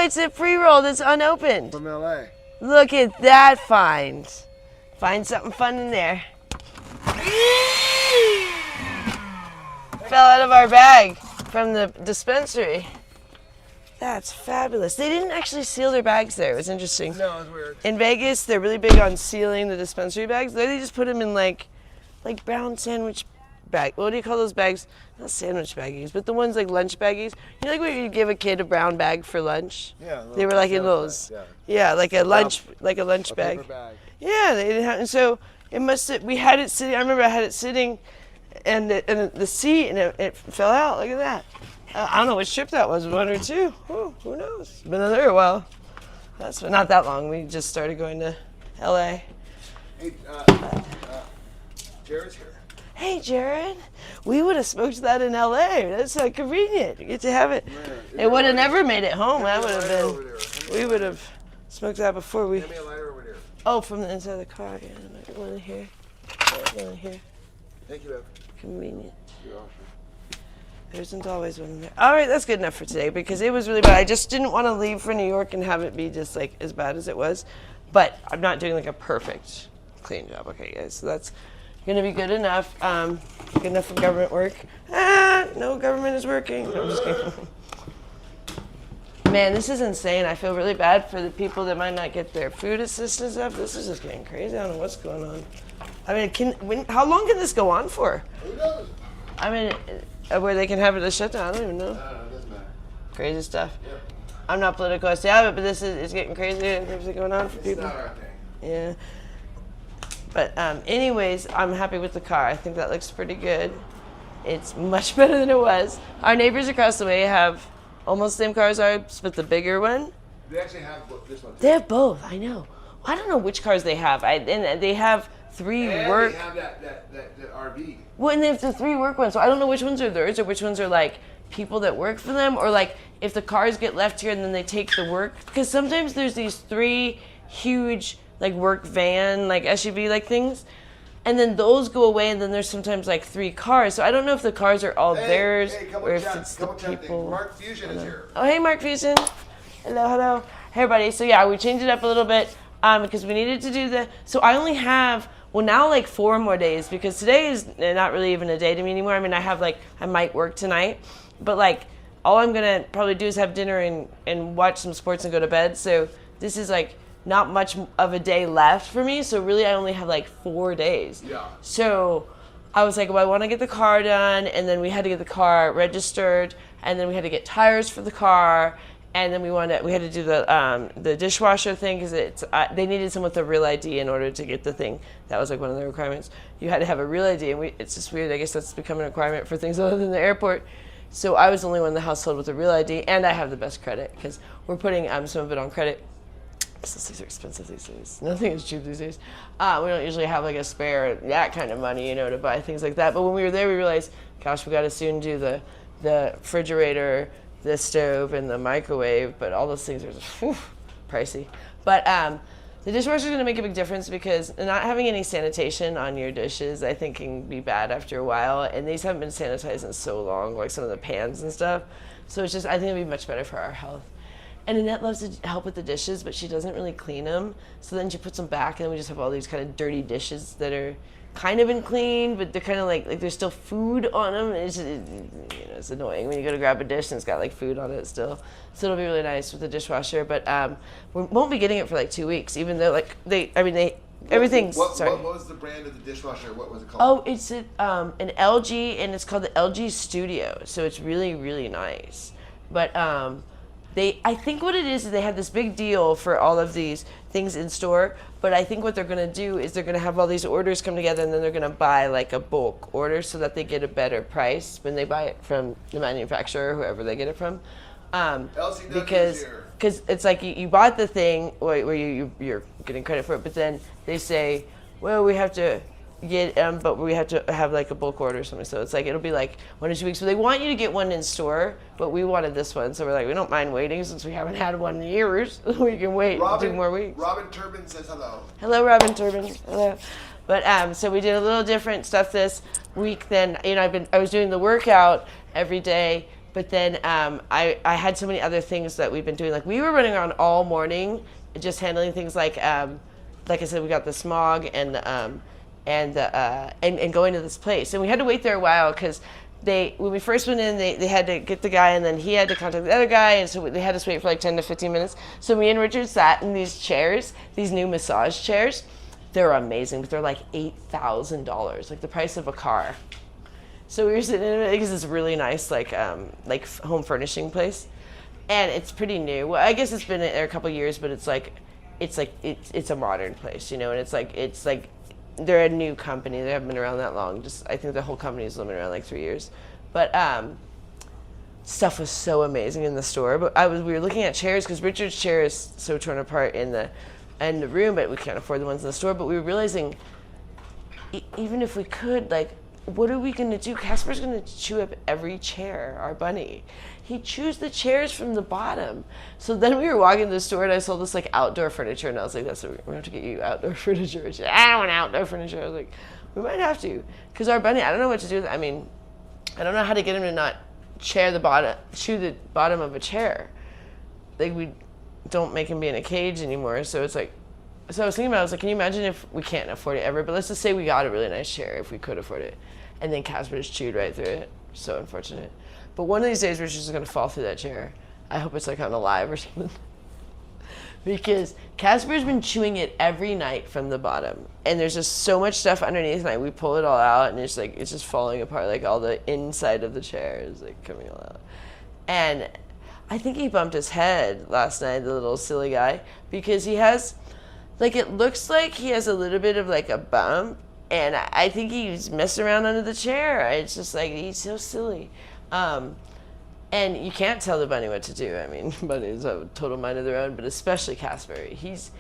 It's a pre-roll that's unopened. From LA. Look at that find. Find something fun in there. Fell out of our bag from the dispensary. That's fabulous. They didn't actually seal their bags there. It was interesting. No, it's weird. In Vegas, they're really big on sealing the dispensary bags. There they just put them in like brown sandwich bag. What do you call those bags? Not sandwich baggies, but the ones like lunch baggies. You know, like when you give a kid a brown bag for lunch? Yeah. They were like in those. Yeah. Yeah, like a lunch A bag. paper bag. Yeah, they didn't have, and so it must have, we had it sitting, I remember I had it sitting and the seat and it fell out. Look at that. I don't know which trip that was, 1 or 2. Oh, who knows? Been there a while. That's not that long. We just started going to LA. Hey, Jared's here. Hey, Jared, we would have smoked that in LA. That's so convenient. You get to have it. Man, It would have never made it home. That would have over been, there. we would have smoked that before we, Give me a lighter over there. oh, from the inside of the car. Yeah, one in here. One in here. Thank you, Ev. Convenient. You're awesome. There isn't always one in there. All right, that's good enough for today because it was really bad. I just didn't want to leave for New York and have it be just like as bad as it was. But I'm not doing like a perfect clean job. Okay, guys, so that's gonna be good enough. Good enough for government work. No government is working. No, I'm just kidding. Man, this is insane. I feel really bad for the people that might not get their food assistance stuff. This is just getting crazy. I don't know what's going on. I mean, how long can this go on for? Who knows? I mean, where they can have it a shutdown. I don't even know. It doesn't matter. Crazy stuff. Yep. I'm not political, I say it, but this is getting crazy and things are going on for It's people. not our thing. Yeah. But anyways, I'm happy with the car. I think that looks pretty good. It's much better than it was. Our neighbors across the way have almost the same car as ours, but the bigger one. They actually have this one. Too. They have both, I know. I don't know which cars they have. And they have 3 And work. they have that RV. Well, and they have the 3 work ones, so I don't know which ones are theirs or which ones are like people that work for them, or like if the cars get left here and then they take the work. Because sometimes there's these 3 huge like work van, like SUV like things, and then those go away, and then there's sometimes like 3 cars. So I don't know if the cars are all theirs or if it's the people. Mark Fusion is here. Oh, hey, Mark Fusion. Hello, hello. Hey, everybody. So yeah, we changed it up a little bit because we needed to do so I only have, well, now like 4 more days because today is not really even a day to me anymore. I mean, I might work tonight, but like all I'm going to probably do is have dinner and watch some sports and go to bed. So this is like not much of a day left for me. So really I only have like 4 days. Yeah. So I was like, well, I want to get the car done, and then we had to get the car registered, and then we had to get tires for the car, and then we had to do the dishwasher thing because they needed someone with a real ID in order to get the thing. That was like one of the requirements. You had to have a real ID, and it's just weird. I guess that's becoming a requirement for things other than the airport. So I was the only one in the household with a real ID, and I have the best credit because we're putting some of it on credit. Things are expensive these days. Nothing is cheap these days. We don't usually have like a spare that kind of money, to buy things like that. But when we were there, we realized, gosh, we got to soon do the refrigerator, the stove, and the microwave. But all those things are just pricey. But the dishwasher is going to make a big difference because not having any sanitation on your dishes, I think, can be bad after a while. And these haven't been sanitized in so long, like some of the pans and stuff. So it's just, I think it'll be much better for our health. And Annette loves to help with the dishes, but she doesn't really clean them. So then she puts them back, and then we just have all these kind of dirty dishes that are kind of been cleaned, but they're kind of like there's still food on them. It's just, it's annoying when you go to grab a dish and it's got like food on it still. So it'll be really nice with the dishwasher. But we won't be getting it for like 2 weeks, even though everything's. Sorry. What was the brand of the dishwasher? What was it called? Oh, it's an LG, and it's called the LG Studio. So it's really, really nice. But I think what it is they have this big deal for all of these things in store, but I think what they're going to do is they're going to have all these orders come together, and then they're going to buy like a bulk order so that they get a better price when they buy it from the manufacturer, whoever they get it from. LCW Because is here. because it's like you bought the thing where you're getting credit for it, but then they say, well, we have to get but we have to have like a bulk order or something. So it's like it'll be like 1 or 2 weeks. So they want you to get one in store, but we wanted this one, so we're like, we don't mind waiting since we haven't had one in years. We can wait 2 more weeks. Robin Turbin says hello. Hello, Robin Turbin. Hello. But so we did a little different stuff this week. Then I was doing the workout every day, but then I had so many other things that we've been doing. Like we were running around all morning, just handling things like I said, we got the smog and going to this place, and we had to wait there a while because when we first went in, they had to get the guy, and then he had to contact the other guy, and so they had us wait for like 10 to 15 minutes. So me and Richard sat in these chairs, these new massage chairs. They're amazing, but they're like $8,000, like the price of a car. So we were sitting in it because it's really nice, like home furnishing place, and it's pretty new. Well, I guess it's been there a couple of years, but it's a modern place, and it's like they're a new company. They haven't been around that long. I think the whole company's been around like 3 years, but stuff was so amazing in the store. But we were looking at chairs because Richard's chair is so torn apart in the room, but we can't afford the ones in the store. But we were realizing, even if we could, like, what are we going to do? Casper's going to chew up every chair, our bunny. He chews the chairs from the bottom. So then we were walking to the store, and I saw this, like, outdoor furniture, and I was like, we're going to have to get you outdoor furniture. She said, I don't want outdoor furniture. I was like, we might have to. Because our bunny, I don't know what to do. I mean, I don't know how to get him to not chew the bottom of a chair. Like, we don't make him be in a cage anymore. So it's like, so I was thinking about it, I was like, can you imagine if we can't afford it ever, but let's just say we got a really nice chair if we could afford it, and then Casper just chewed right through it. So unfortunate. But one of these days, Richard's just going to fall through that chair. I hope it's like on alive or something. Because Casper's been chewing it every night from the bottom, and there's just so much stuff underneath, and we pull it all out, and it's just falling apart. Like all the inside of the chair is like coming all out. And I think he bumped his head last night, the little silly guy, because he has, like, it looks like he has a little bit of like a bump, and I think he's messing around under the chair. It's just like, he's so silly. And you can't tell the bunny what to do. I mean, bunnies have a total mind of their own, but especially Casper. He's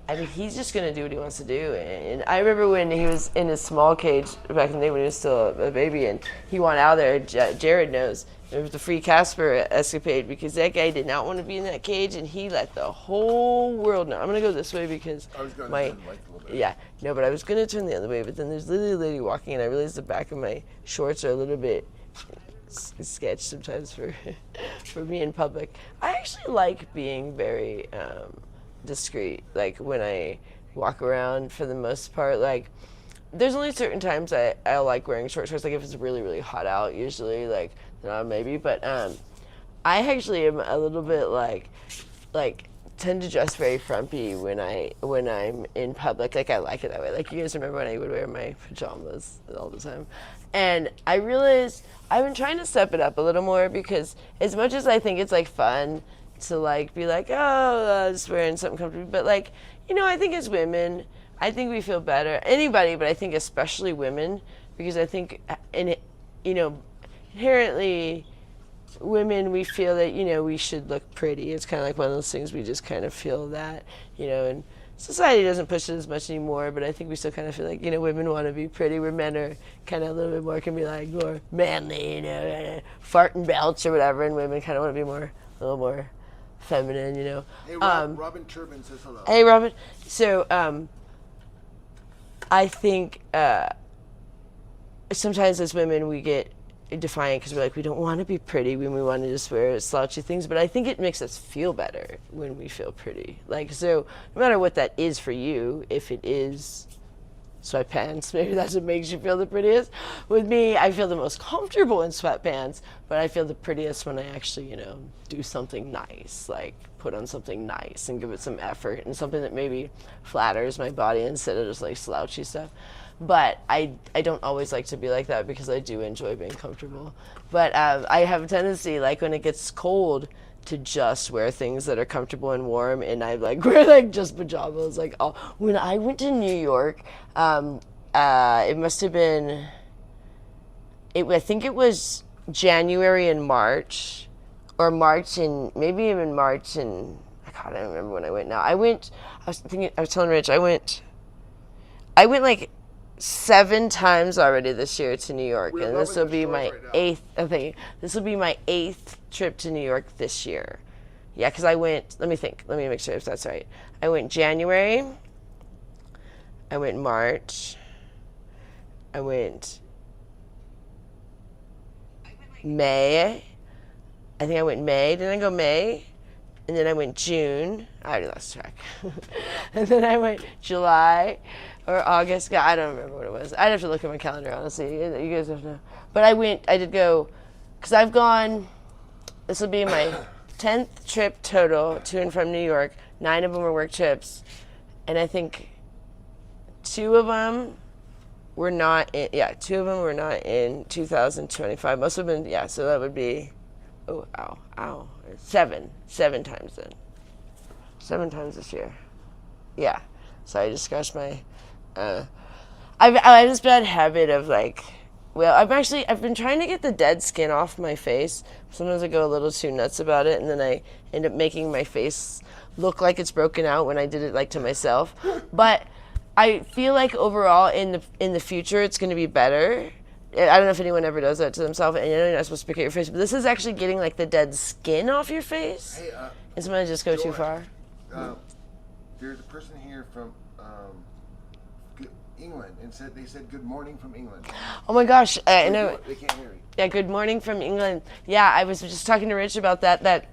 just going to do what he wants to do. And I remember when he was in his small cage back in the day when he was still a baby, and he went out there. Jared knows. It was the free Casper escapade because that guy did not want to be in that cage, and he let the whole world know. I'm going to go this way because I was going to turn right a little bit. Yeah, no, but I was going to turn the other way, but then there's literally a lady walking, and I realized the back of my shorts are a little bit sketch sometimes for me in public. I actually like being very discreet, like when I walk around for the most part. Like, there's only certain times I like wearing short shorts, like if it's really, really hot out, usually, like, maybe, but I actually am a little bit like tend to dress very frumpy when I'm in public. Like, I like it that way. Like, you guys remember when I would wear my pajamas all the time? And I realized I've been trying to step it up a little more, because as much as I think it's like fun to like be like, oh, just wearing something comfortable, but like, I think as women, I think we feel better. Anybody, but I think especially women, because I think inherently women, we feel that, we should look pretty. It's kind of like one of those things we just kind of feel that, and society doesn't push it as much anymore, but I think we still kind of feel like, women want to be pretty, where men are kind of a little bit more, can be like more manly, fart and belch or whatever, and women kind of want to be a little more feminine, Hey, Robin Turbin says hello. Hey, Robin. So, I think sometimes as women we get defiant because we're like, we don't want to be pretty when we want to just wear slouchy things, but I think it makes us feel better when we feel pretty. Like, so no matter what that is for you, if it is sweatpants, maybe that's what makes you feel the prettiest. With me, I feel the most comfortable in sweatpants, but I feel the prettiest when I actually, do something nice, like put on something nice and give it some effort, and something that maybe flatters my body instead of just like slouchy stuff. But I don't always like to be like that, because I do enjoy being comfortable. But I have a tendency, like when it gets cold, to just wear things that are comfortable and warm, and I like wear like just pajamas. Like, when I went to New York, it must have been, I think it was January and March. or March and maybe even March and God, I don't remember when I went now. I was telling Rich, I went like 7 times already this year to New York, and this will be my 8th. I think this will be my 8th trip to New York this year. Yeah, because I went. Let me think. Let me make sure if that's right. I went January. I went March. I went May. I think I went May. Didn't I go May? And then I went June. I already lost track. And then I went July or August. God, I don't remember what it was. I'd have to look at my calendar, honestly. You guys have to know. But I did go, because I've gone, this will be my 10th trip total to and from New York. 9 of them were work trips. And I think 2 of them were not in, 2 of them were not in 2025. Most of them, so that would be, ow. 7 times then. 7 times this year. Yeah. So I just scratched my, I have this bad habit of like, I've been trying to get the dead skin off my face. Sometimes I go a little too nuts about it, and then I end up making my face look like it's broken out when I did it like to myself. But I feel like overall in the future it's going to be better. I don't know if anyone ever does that to themselves, and you're not supposed to pick at your face, but this is actually getting like the dead skin off your face. Hey, and sometimes just go too far. There's a person here from England, and they said good morning from England. Oh my gosh, I know. They can't hear you. Yeah, good morning from England. Yeah, I was just talking to Rich about that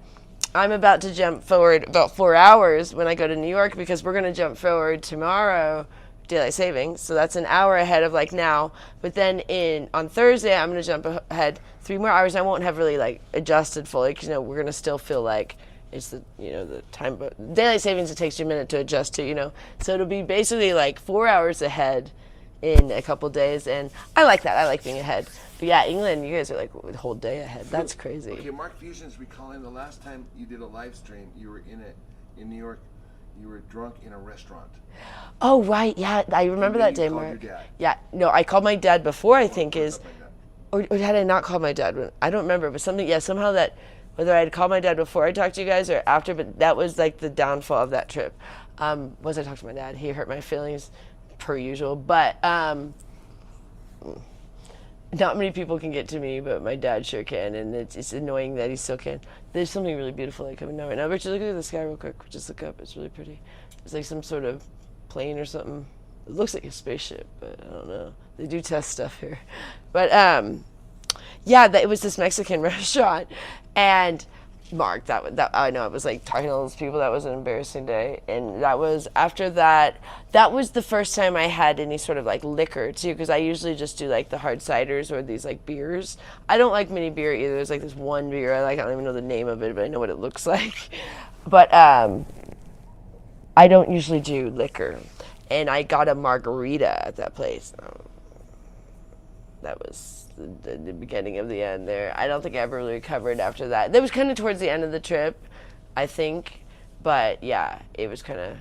I'm about to jump forward about 4 hours when I go to New York, because we're going to jump forward tomorrow, daylight savings, so that's an hour ahead of like now. But then on Thursday I'm going to jump ahead 3 more hours. I won't have really like adjusted fully, because we're going to still feel like it's the time, but daylight savings, it takes you a minute to adjust to, so it'll be basically like 4 hours ahead in a couple days, and I like that. I like being ahead. But yeah, England, you guys are like a whole day ahead. That's crazy. Okay, Mark Fusion's recalling the last time you did a live stream, you were in New York. You were drunk in a restaurant. Oh right, yeah, I remember that day, Mark. Your dad. Yeah, no, I called my dad before. I think or had I not called my dad? I don't remember, but something. Yeah, somehow that. Whether I had called my dad before I talked to you guys or after, but that was like the downfall of that trip. Was I talked to my dad? He hurt my feelings, per usual. But not many people can get to me, but my dad sure can, and it's annoying that he still can. There's something really beautiful like coming down right now. Richard, look at the sky real quick. Just look up. It's really pretty. It's like some sort of plane or something. It looks like a spaceship, but I don't know. They do test stuff here. But it was this Mexican restaurant. And Mark, that I know, I was like talking to all those people. That was an embarrassing day. And that was after that was the first time I had any sort of like liquor too, because I usually just do like the hard ciders or these like beers. I don't like mini beer either. There's like this one beer I like. I don't even know the name of it, but I know what it looks like. But I don't usually do liquor. And I got a margarita at that place. That was the beginning of the end there. I don't think I ever really recovered after that. That was kind of towards the end of the trip, I think. But yeah, it was that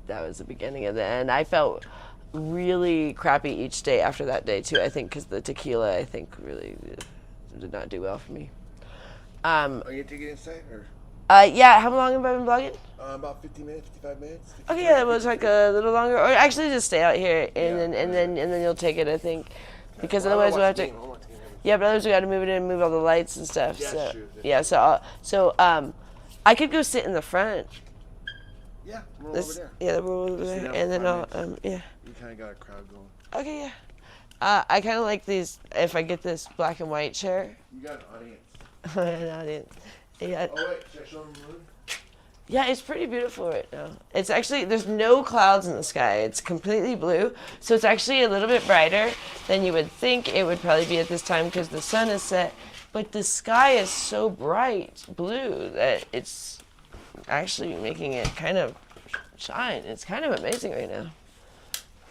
was the beginning of the end. I felt really crappy each day after that day too, I think, because the tequila, I think, really did not do well for me. Are you going to take it inside? Or? Yeah, how long have I been vlogging? About 50 minutes, 55 minutes. Okay, yeah, it was like a little longer. Or actually just stay out here and then you'll take it, I think. Because otherwise we'll have to. Yeah, but otherwise we got to move it in, and move all the lights and stuff. Yeah, so true. yeah, so I could go sit in the front. Yeah, we're over there. Yeah, we're over there, and then I'll yeah. You kind of got a crowd going. Okay, yeah. I kind of like these. If I get this black and white chair. You got an audience. An audience. Yeah. Oh wait, should I show them the moon? Yeah, it's pretty beautiful right now. It's actually, there's no clouds in the sky. It's completely blue. So it's actually a little bit brighter than you would think it would probably be at this time, because the sun is set. But the sky is so bright blue that it's actually making it kind of shine. It's kind of amazing right now.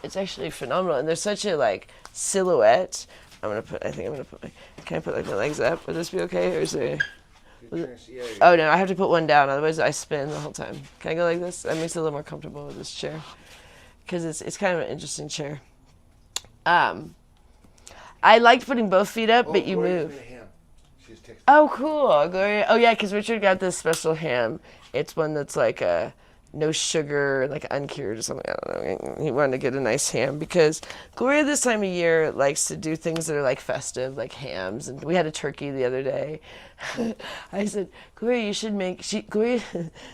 It's actually phenomenal. And there's such a like silhouette. Can I put like my legs up? Would this be okay? Or is there... Oh no, I have to put one down, otherwise I spin the whole time. Can I go like this? That makes it a little more comfortable with this chair, because it's kind of an interesting chair. I liked putting both feet up, but you move. She's texting. Oh, cool, Gloria. Oh, yeah, because Richard got this special ham. It's one that's like no sugar, like uncured or something. I don't know. He wanted to get a nice ham because Gloria this time of year likes to do things that are like festive, like hams. And we had a turkey the other day. I said, Gloria, you should make. Gloria.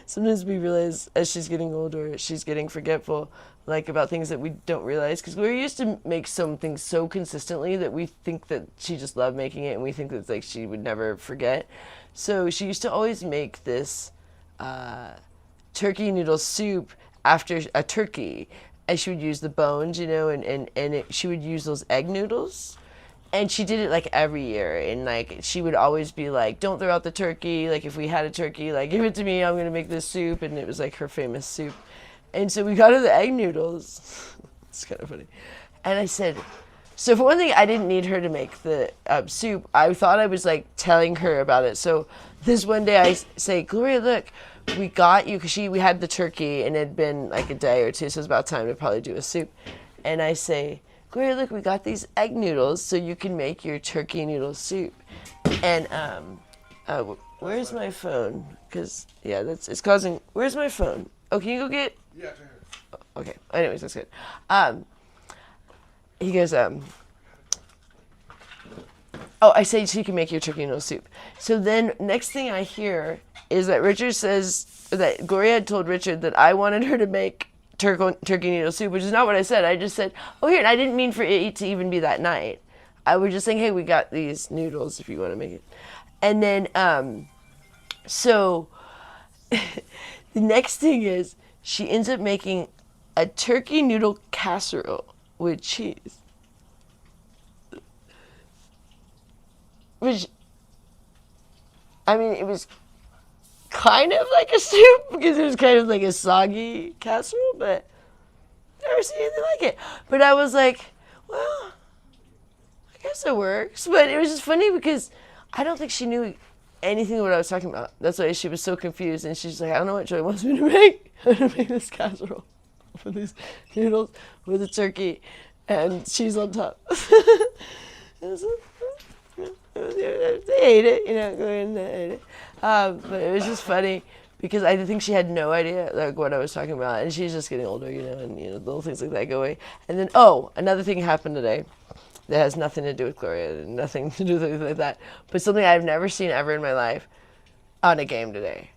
Sometimes we realize as she's getting older, she's getting forgetful, like about things that we don't realize. Because Gloria used to make something so consistently that we think that she just loved making it, and we think that like she would never forget. So she used to always make this turkey noodle soup after a turkey, and she would use the bones, she would use those egg noodles. And she did it like every year, and like she would always be like, "Don't throw out the turkey. Like if we had a turkey, like give it to me. I'm gonna make this soup." And it was like her famous soup. And so we got her the egg noodles. It's kind of funny. And I said, so for one thing, I didn't need her to make the soup. I thought I was like telling her about it. So this one day I say, Gloria, look, we got you, because we had the turkey and it had been like a day or two, so it was about time to probably do a soup. And I say, Gloria, look, we got these egg noodles so you can make your turkey noodle soup. And where's my phone? Because yeah, it's causing. Where's my phone? Oh, can you go get? Yeah, it's right here. Okay. Anyways, that's good. He goes, oh, I say she can make your turkey noodle soup. So then next thing I hear is that Richard says that Gloria had told Richard that I wanted her to make turkey noodle soup, which is not what I said. I just said, oh, here, and I didn't mean for it to even be that night. I was just saying, hey, we got these noodles if you want to make it. And then, so the next thing is she ends up making a turkey noodle casserole with cheese. Which, I mean, it was kind of like a soup because it was kind of like a soggy casserole, but I've never seen anything like it. But I was like, well, I guess it works. But it was just funny because I don't think she knew anything of what I was talking about. That's why she was so confused. And she's like, I don't know what Joy wants me to make. I'm going to make this casserole with these noodles with a turkey and cheese on top. They ate it, go in and ate it. But it was just funny because I think she had no idea like what I was talking about, and she's just getting older, and little things like that go away. And then another thing happened today that has nothing to do with Gloria, nothing to do with anything like that, but something I've never seen ever in my life on a game today.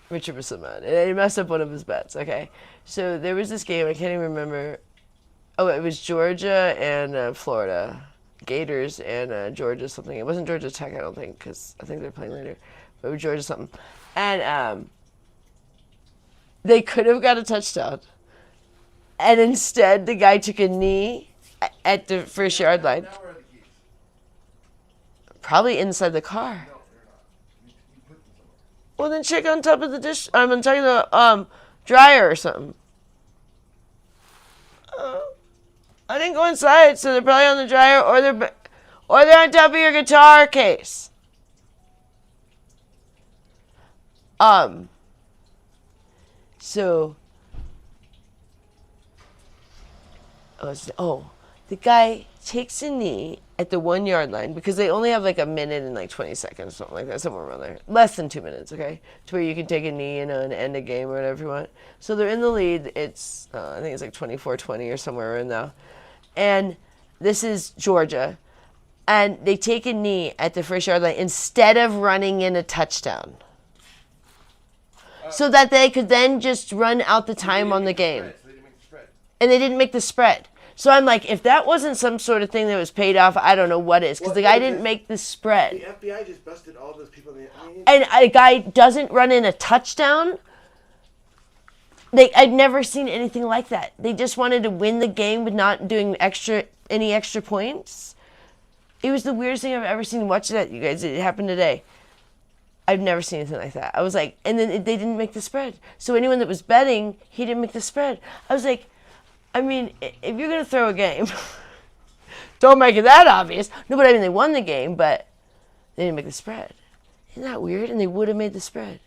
Richard was so mad, and he messed up one of his bets. Okay, so there was this game, I can't even remember. Oh, it was Georgia and Florida. Gators and Georgia something. It wasn't Georgia Tech, I don't think, because I think they're playing later. But it was Georgia something. And they could have got a touchdown. And instead, the guy took a knee at the first yard line. Now where are the keys? Probably inside the car. No, they're not. You put them somewhere. Well, then check on top of the dish. I'm on top of the dryer or something. I didn't go inside, so they're probably on the dryer, or they're on top of your guitar case. So, the guy takes a knee at the 1 yard line because they only have like a minute and like 20 seconds, something like that, somewhere around there. Less than 2 minutes, okay? To where you can take a knee and end a game or whatever you want. So they're in the lead. It's, I think it's like 24-20 or somewhere around now. And this is Georgia. And they take a knee at the first yard line instead of running in a touchdown. So that they could then just run out the time on the game. So they didn't make the spread. And they didn't make the spread. So I'm like, if that wasn't some sort of thing that was paid off, I don't know what is. Because the guy didn't make the spread. The FBI just busted all those people. And a guy doesn't run in a touchdown. I'd never seen anything like that. They just wanted to win the game with not doing any extra points. It was the weirdest thing I've ever seen. Watch that, you guys. It happened today. I've never seen anything like that. I was like, and then they didn't make the spread. So anyone that was betting, he didn't make the spread. I was like, I mean, if you're going to throw a game, don't make it that obvious. No, but I mean, they won the game, but they didn't make the spread. Isn't that weird? And they would have made the spread.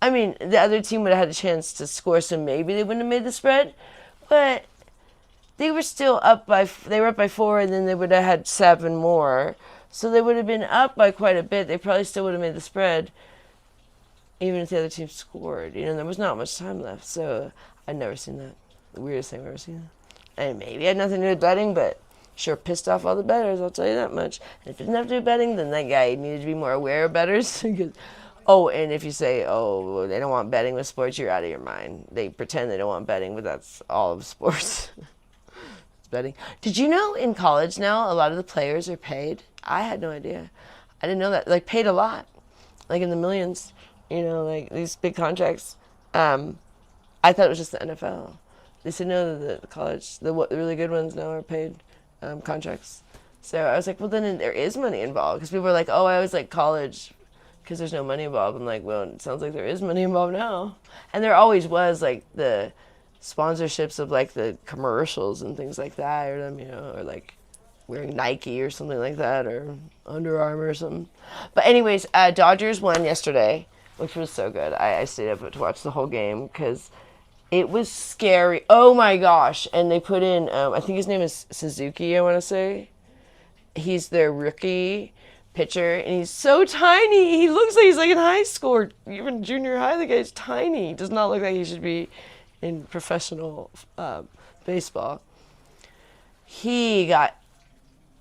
I mean, the other team would have had a chance to score, so maybe they wouldn't have made the spread. But they were still up by 4, and then they would have had 7 more. So they would have been up by quite a bit. They probably still would have made the spread, even if the other team scored. There was not much time left. So I'd never seen that. The weirdest thing I've ever seen. And maybe it had nothing to do with betting, but sure pissed off all the bettors, I'll tell you that much. And if it didn't have to do with betting, then that guy needed to be more aware of bettors. And if you say, they don't want betting with sports, you're out of your mind. They pretend they don't want betting, but that's all of sports. It's betting. Did you know in college now, a lot of the players are paid? I had no idea. I didn't know that. Like, paid a lot. Like, in the millions. Like, these big contracts. I thought it was just the NFL. They said, no, the college, the really good ones now are paid contracts. So I was like, well, then there is money involved. Because people were like, I always like college because there's no money involved. I'm like, well, it sounds like there is money involved now. And there always was, like, the sponsorships of, like, the commercials and things like that, or like wearing Nike or something like that, or Under Armour or something. But anyways, Dodgers won yesterday, which was so good. I stayed up to watch the whole game because it was scary. Oh my gosh. And they put in, I think his name is Suzuki, I want to say. He's their rookie pitcher, and he's so tiny. He looks like he's like in high school, or even junior high. The guy's tiny. He does not look like he should be in professional baseball. He got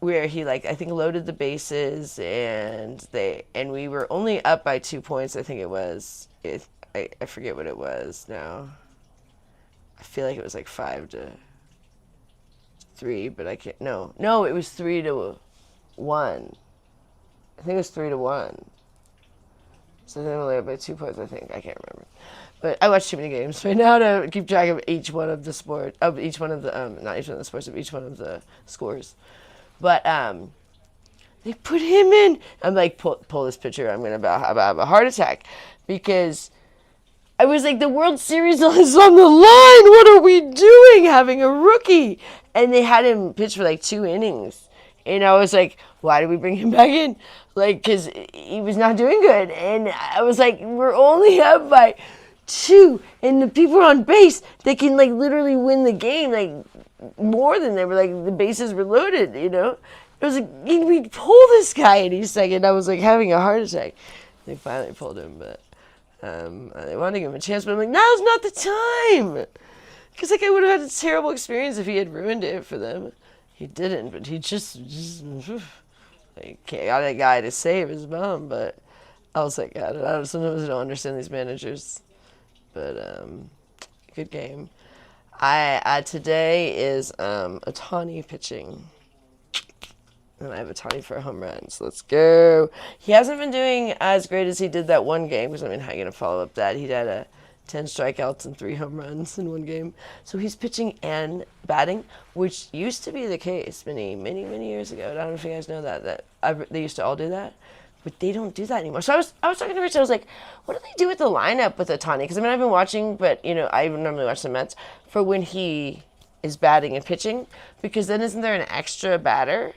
where he, like, I think loaded the bases, and we were only up by 2 points. I think it was. I forget what it was now. I feel like it was like 5-3, but I can't. No, it was 3-1. I think it was 3-1. So they only up by 2 points. I think I can't remember. But I watch too many games right now to keep track of each one of the sport, of each one of the not each one of the sports, of each one of the scores. But they put him in. I'm like, pull this picture. I'm gonna have a heart attack because I was like, the World Series is on the line. What are we doing having a rookie? And they had him pitch for like 2 innings. And I was like, why did we bring him back in? Like, because he was not doing good. And I was like, we're only up by 2. And the people on base, they can like literally win the game. Like, more than they were, like, the bases were loaded, It was like, we pull this guy any second. I was like having a heart attack. They finally pulled him, but they wanted to give him a chance, but I'm like, now's not the time. Because, like, I would have had a terrible experience if he had ruined it for them. He didn't, but he just like, got a guy to save his bum. But I was like, God, sometimes I don't understand these managers. But good game. Today is Ohtani pitching. And I have Ohtani for a home run, so let's go. He hasn't been doing as great as he did that one game, because, how are you going to follow up that? He had 10 strikeouts and 3 home runs in one game. So he's pitching and batting, which used to be the case many, many, many years ago. I don't know if you guys know that they used to all do that. But they don't do that anymore. So I was talking to Rich. I was like, what do they do with the lineup with Ohtani? Because, I've been watching, but, I normally watch the Mets for when he is batting and pitching. Because then isn't there an extra batter?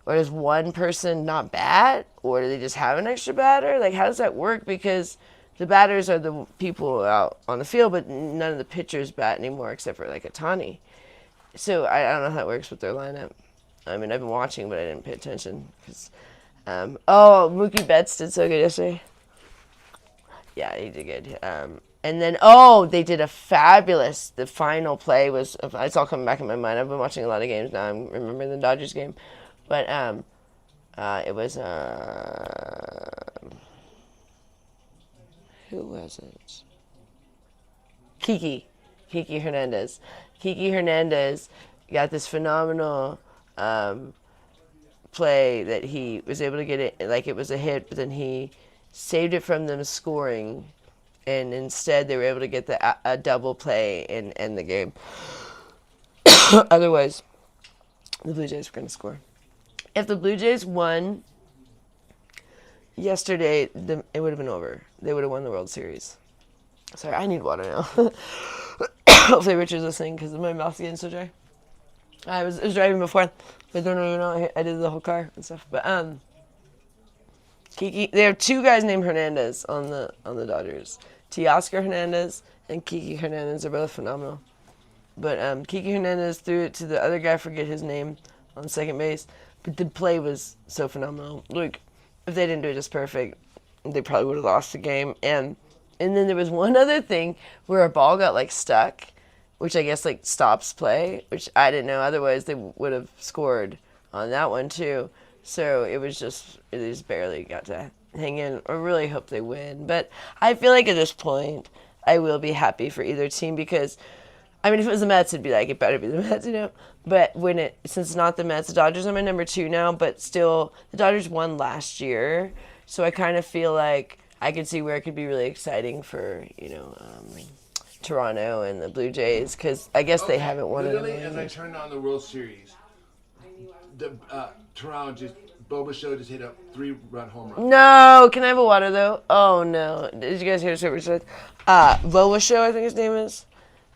Or does one person not bat? Or do they just have an extra batter? Like, how does that work? Because the batters are the people out on the field, but none of the pitchers bat anymore except for, like, Ohtani. So I don't know how it works with their lineup. I've been watching, but I didn't pay attention. Because, Mookie Betts did so good yesterday. Yeah, he did good. And then, they did a fabulous, the final play was, it's all coming back in my mind. I've been watching a lot of games now. I'm remembering the Dodgers game. But it was, who was it? Kiki Hernandez. Kiki Hernandez got this phenomenal play that he was able to get it, like it was a hit, but then he saved it from them scoring, and instead they were able to get a double play and end the game. Otherwise, the Blue Jays were going to score. If the Blue Jays won yesterday, it would have been over. They would have won the World Series. Sorry, I need water now. Hopefully Richard's listening because my mouth's getting so dry. I was driving before, but don't even know I did the whole car and stuff. But Kiki, there are 2 guys named Hernandez on the Dodgers. Teoscar Hernandez and Kiki Hernandez are both phenomenal. But Kiki Hernandez threw it to the other guy, forget his name, on second base. but the play was so phenomenal. Like, if they didn't do it just perfect, they probably would have lost the game. And then there was one other thing where a ball got like stuck, which I guess like stops play, which I didn't know. Otherwise, they would have scored on that one too. So it just barely got to hang in. I really hope they win, but I feel like at this point, I will be happy for either team because, I mean, if it was the Mets, it'd be like, it better be the Mets, you know? But since it's not the Mets, the Dodgers are my number 2 now, but still, the Dodgers won last year, so I kind of feel like I could see where it could be really exciting for, Toronto and the Blue Jays, because I guess they haven't won it. Literally, as I turned on the World Series, the Toronto Boba just hit a 3-run home run. No, can I have a water though? Oh no! Did you guys hear what Rich said? Boba, I think his name is,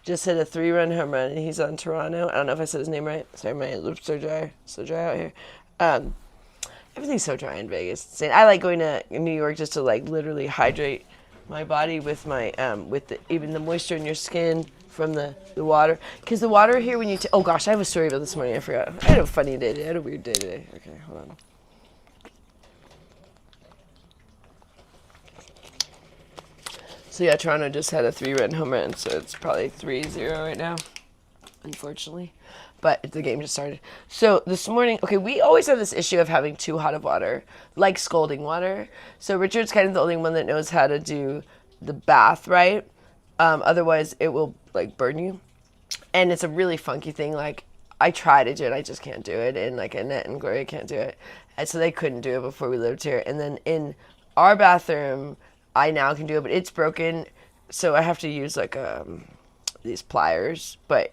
just hit a 3-run home run, and he's on Toronto. I don't know if I said his name right. Sorry, my lips are dry. So dry out here. Everything's so dry in Vegas. It's insane. I like going to New York just to like literally hydrate my body with my even the moisture in your skin from the water. Because the water here, when you oh gosh, I have a story about this morning. I forgot. I had a funny day today. I had a weird day today. Okay, hold on. So yeah, Toronto just had a 3-run home run, so it's probably 3-0 right now, unfortunately. But the game just started. So this morning, okay, we always have this issue of having too hot of water, like scalding water. So Richard's kind of the only one that knows how to do the bath right. Otherwise, it will like burn you. And it's a really funky thing. Like, I try to do it, I just can't do it. And like Annette and Gloria can't do it. And so they couldn't do it before we lived here. And then in our bathroom, I now can do it, but it's broken. So I have to use like these pliers, but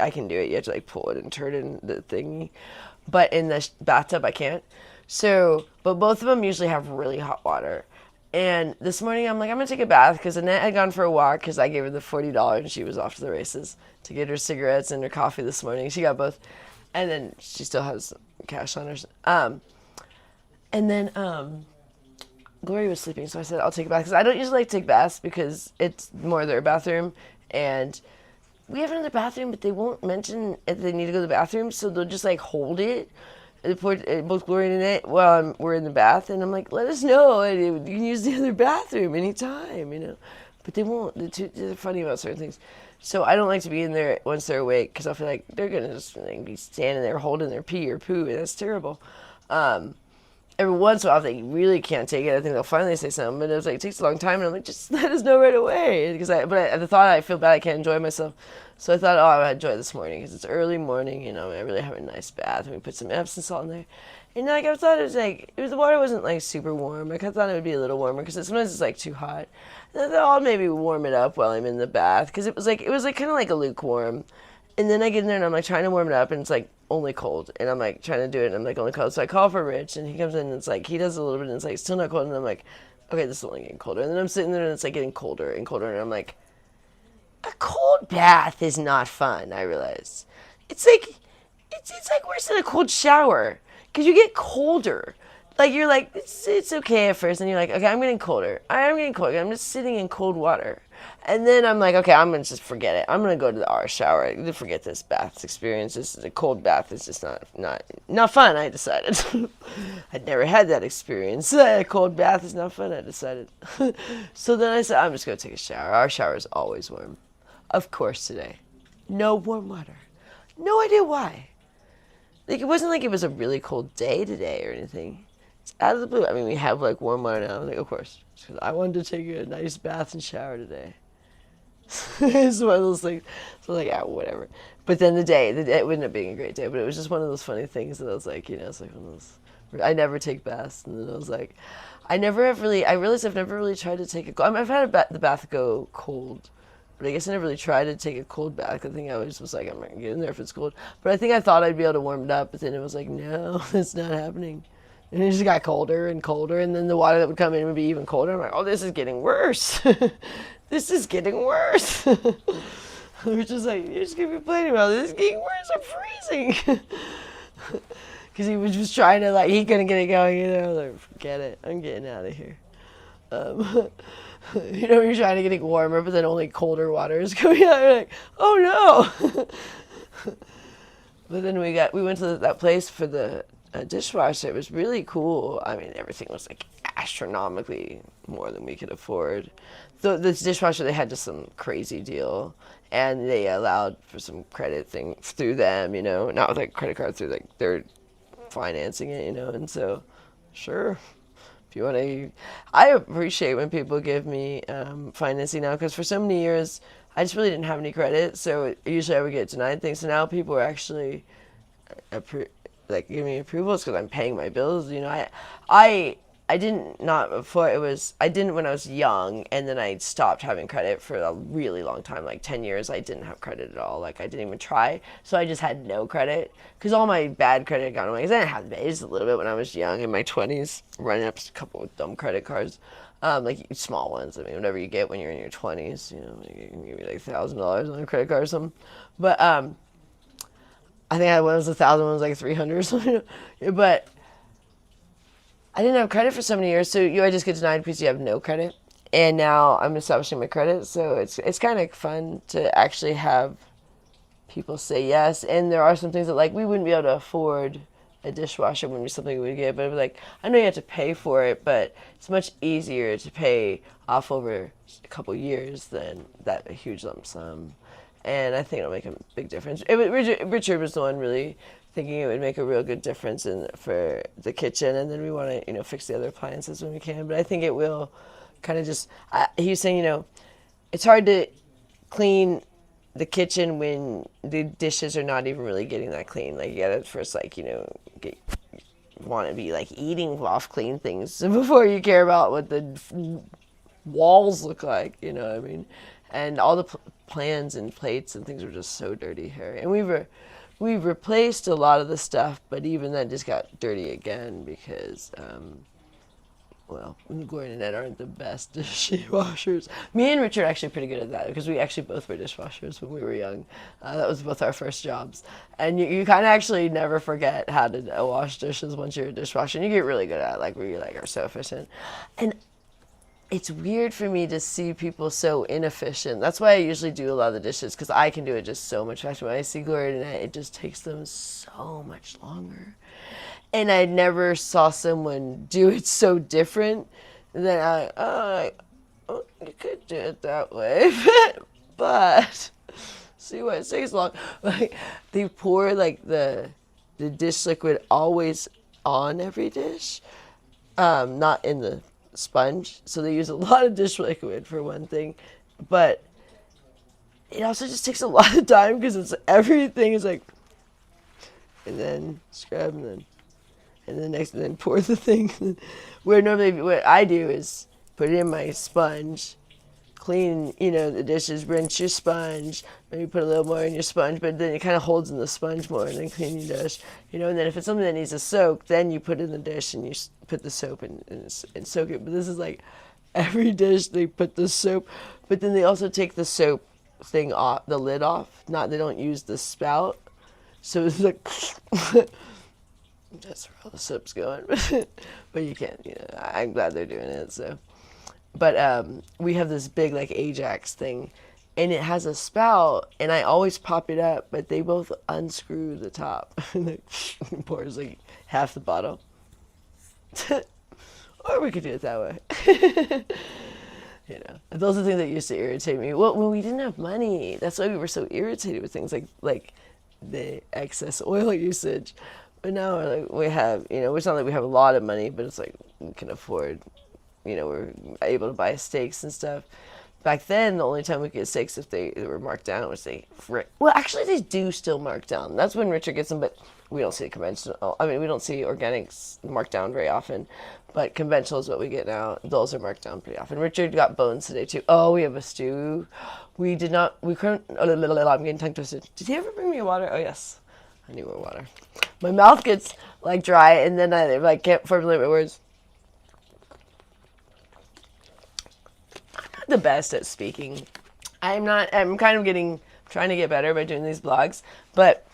I can do it. You have to like pull it and turn it in the thingy. But in the bathtub, I can't. So, but both of them usually have really hot water. And this morning, I'm like, I'm going to take a bath because Annette had gone for a walk because I gave her the $40 and she was off to the races to get her cigarettes and her coffee this morning. She got both. And then she still has cash on her. And then Gloria was sleeping, so I said, I'll take a bath because I don't usually like to take baths because it's more their bathroom. And we have another bathroom, but they won't mention if they need to go to the bathroom, so they'll just like hold it. Both Gloria and Annette while we're in the bath, and I'm like, let us know. You can use the other bathroom anytime, you know. But they won't. They're funny about certain things. So I don't like to be in there once they're awake because I feel like they're going to just be standing there holding their pee or poo, and that's terrible. Every once in a while, if they really can't take it, I think they'll finally say something. But it was like, it takes a long time, and I'm like, just let us know right away. But the thought I feel bad I can't enjoy myself. So I thought, oh, I would enjoy this morning because it's early morning, you know. I really have a nice bath, and we put some Epsom salt in there. And like I thought the water wasn't like super warm. Like I thought it would be a little warmer because sometimes it's like too hot. And I thought, oh, I'll maybe warm it up while I'm in the bath because it was like kind of like a lukewarm. And then I get in there and I'm like trying to warm it up and it's like only cold. And I'm like trying to do it and I'm like only cold. So I call for Rich and he comes in and it's like, he does a little bit and it's like still not cold. And I'm like, okay, this is only getting colder. And then I'm sitting there and it's like getting colder and colder. And I'm like, a cold bath is not fun, I realized. It's like worse than a cold shower because you get colder. Like you're like, it's okay at first. And you're like, okay, I'm getting colder. I'm getting colder. I'm just sitting in cold water. And then I'm like, okay, I'm going to just forget it. I'm going to go to our shower. Forget this bath experience. A cold bath is just not fun, I decided. I'd never had that experience. A cold bath is not fun, I decided. So then I said, I'm just going to take a shower. Our shower is always warm. Of course today. No warm water. No idea why. Like, it wasn't like it was a really cold day today or anything. It's out of the blue. I mean, we have like warm water now. I'm like, of course. Because I wanted to take a nice bath and shower today. It's one of those things. So like, yeah, whatever. But then the day it ended up being a great day. But it was just one of those funny things that I was like, you know, it's like one of those. I never take baths, and then I was like, I realized I've never really tried to take I've had the bath go cold. But I guess I never really tried to take a cold bath. I think I always was like, I'm not going to get in there if it's cold. But I think I thought I'd be able to warm it up. But then it was like, no, it's not happening. And it just got colder and colder. And then the water that would come in would be even colder. I'm like, oh, this is getting worse. This is getting worse. We're just like, you're just going to be complaining about this. This is getting worse. I'm freezing. Because he was just trying to, like, he couldn't get it going either. I was like, forget it. I'm getting out of here. You know, you're trying to get it warmer, but then only colder water is coming out. You're like, oh no. But then we went to that place for the a dishwasher. It was really cool. I mean, everything was like astronomically more than we could afford. This dishwasher, they had just some crazy deal, and they allowed for some credit thing through them, not with like credit card, through like their financing it, and so sure. If you want to, I appreciate when people give me financing now, because for so many years I just really didn't have any credit, so usually I would get denied things. So now people are actually like giving me approvals because I'm paying my bills. I didn't, not before. I didn't when I was young, and then I stopped having credit for a really long time, like 10 years. I didn't have credit at all. Like I didn't even try, so I just had no credit because all my bad credit had gone away. Because I didn't have just a little bit when I was young in my 20s, running up a couple of dumb credit cards, like small ones. I mean, whatever you get when you're in your 20s, you can give me like $1,000 on a credit card or something. But I think one was 1,000, one was like 300 or something. But I didn't have credit for so many years, so I just get denied because you have no credit. And now I'm establishing my credit, so it's kind of fun to actually have people say yes. And there are some things that like we wouldn't be able to afford a dishwasher, wouldn't be something we would get. But it was like, I know you have to pay for it, but it's much easier to pay off over a couple years than that huge lump sum. And I think it'll make a big difference. Richard was the one really thinking it would make a real good difference for the kitchen, and then we want to fix the other appliances when we can. But I think it will kind of just. He was saying it's hard to clean the kitchen when the dishes are not even really getting that clean. Like you gotta first want to be like eating off clean things before you care about what the walls look like. You know what I mean? And all the pans and plates and things were just so dirty here. And we've replaced a lot of the stuff, but even that just got dirty again because, Gloria and Ed aren't the best dishwashers. Me and Richard are actually pretty good at that because we actually both were dishwashers when we were young. That was both our first jobs. And you kind of actually never forget how to wash dishes once you're a dishwasher. And you get really good at it, like we are so efficient. And it's weird for me to see people so inefficient. That's why I usually do a lot of the dishes, because I can do it just so much faster. When I see Gloria and Ed, it just takes them so much longer. And I never saw someone do it so different that you could do it that way. But see why it takes long. Like they pour like the dish liquid always on every dish, not in the sponge, so they use a lot of dish liquid for one thing, but it also just takes a lot of time because everything is like, and then scrub and then next, and then pour the thing. Where normally what I do is put it in my sponge, clean the dishes, rinse your sponge, maybe put a little more in your sponge, but then it kind of holds in the sponge more, and then clean your dish, and then if it's something that needs to soak, then you put it in the dish and you put the soap and soak it. But this is like every dish they put the soap, but then they also take the soap thing off, the lid off. They don't use the spout, so it's like that's where all the soap's going. But you can't. I'm glad they're doing it. So, but we have this big like Ajax thing, and it has a spout, and I always pop it up, but they both unscrew the top, and it pours like half the bottle. Or we could do it that way. Those are things that used to irritate me. Well, when we didn't have money, that's why we were so irritated with things like the excess oil usage. But now we have, it's not like we have a lot of money, but it's like we can afford, we're able to buy steaks and stuff. Back then, the only time we could get steaks if they were marked down was well, actually, they do still mark down. That's when Richard gets them, but we don't see conventional. I mean, we don't see organics marked down very often, but conventional is what we get now. Those are marked down pretty often. Richard got bones today too. Oh, we have a stew. We did not. We couldn't. I'm getting tongue twisted. Did he ever bring me water? Oh yes, I need more water. My mouth gets like dry, and then I can't formulate my words. The best at speaking. I'm kind of trying to get better by doing these vlogs, but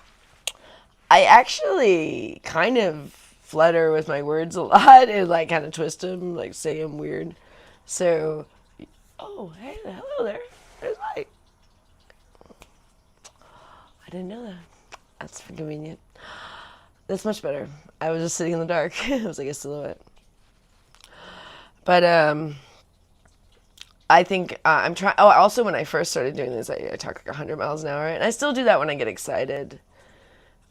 I actually kind of flutter with my words a lot and like kind of twist them, like say them weird. So, oh, hey, hello there. There's light. I didn't know that. That's convenient. That's much better. I was just sitting in the dark. It was like a silhouette. But I think I'm trying. Oh, also when I first started doing this, I talk like 100 miles an hour, and I still do that when I get excited.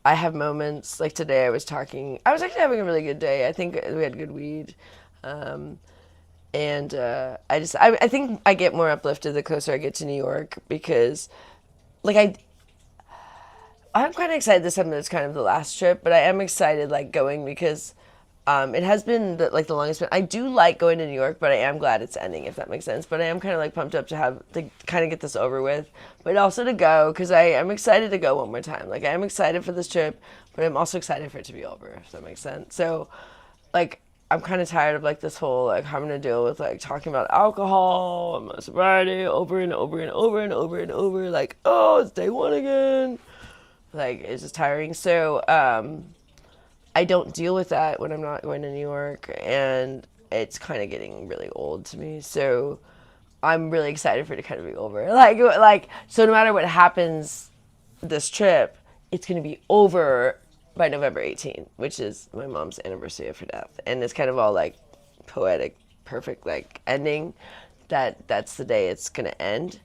I have moments like today. I was talking. I was actually having a really good day. I think we had good weed, and I think I get more uplifted the closer I get to New York because, like I'm kind of excited this time that it's kind of the last trip, but I am excited like going because it has been like the longest. I do like going to New York, but I am glad it's ending, if that makes sense. But I am kind of like pumped up to kind of get this over with, but also to go because I am excited to go one more time. Like I am excited for this trip, but I'm also excited for it to be over, if that makes sense. So, like I'm kind of tired of like this whole like having to deal with like talking about alcohol and my sobriety over and over and over and over and over. Like, oh, it's day one again. Like it's just tiring. So I don't deal with that when I'm not going to New York, and it's kind of getting really old to me. So I'm really excited for it to kind of be over. Like so no matter what happens this trip, it's going to be over by November 18th, which is my mom's anniversary of her death. And it's kind of all like poetic, perfect like ending. That's the day it's going to end.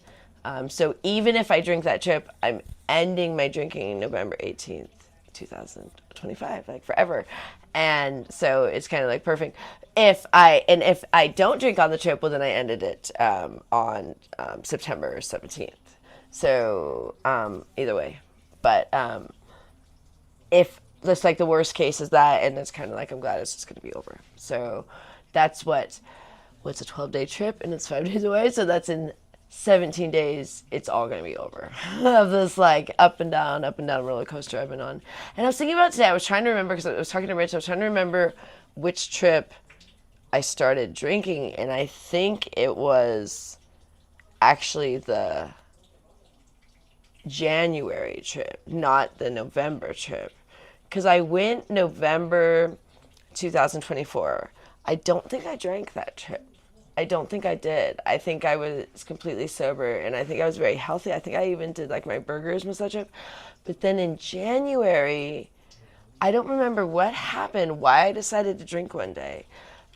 So even if I drink that trip, I'm ending my drinking November 18th, 2025, like forever. And so it's kind of like perfect. If I don't drink on the trip, well, then I ended it on September 17th. So either way. But if just like the worst case is that, and it's kind of like I'm glad it's just going to be over. So that's what's a 12-day trip, and it's 5 days away. So that's in 17 days, it's all going to be over of this like up and down roller coaster I've been on. And I was thinking about today, I was trying to remember, because I was talking to Rich, I was trying to remember which trip I started drinking, and I think it was actually the January trip, not the November trip. Because I went November 2024. I don't think I drank that trip. I don't think I did. I think I was completely sober, and I think I was very healthy. I think I even did like my burgers and such. But then in January, I don't remember what happened, why I decided to drink one day.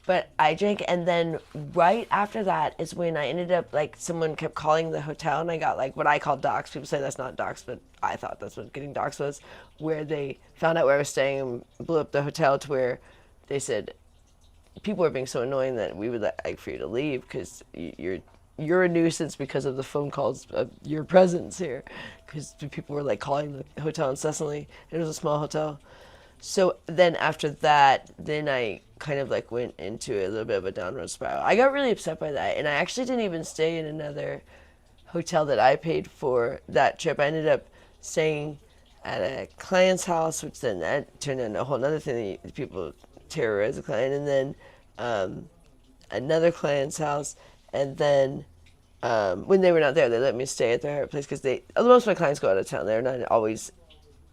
But I drank, and then right after that is when I ended up, like, someone kept calling the hotel, and I got, like, what I call doxxed. People say that's not doxxed, but I thought that's what getting doxxed was, where they found out where I was staying and blew up the hotel to where they said, people were being so annoying that we would like for you to leave because you're a nuisance because of the phone calls of your presence here, because people were like calling the hotel incessantly. It was a small hotel. So then after that, then I kind of like went into a little bit of a downward spiral. I got really upset by that, and I actually didn't even stay in another hotel that I paid for that trip. I ended up staying at a client's house, which then that turned into a whole other thing that people terrorize a client, and then another client's house, and then when they were not there, they let me stay at their place because most of my clients go out of town. They're not always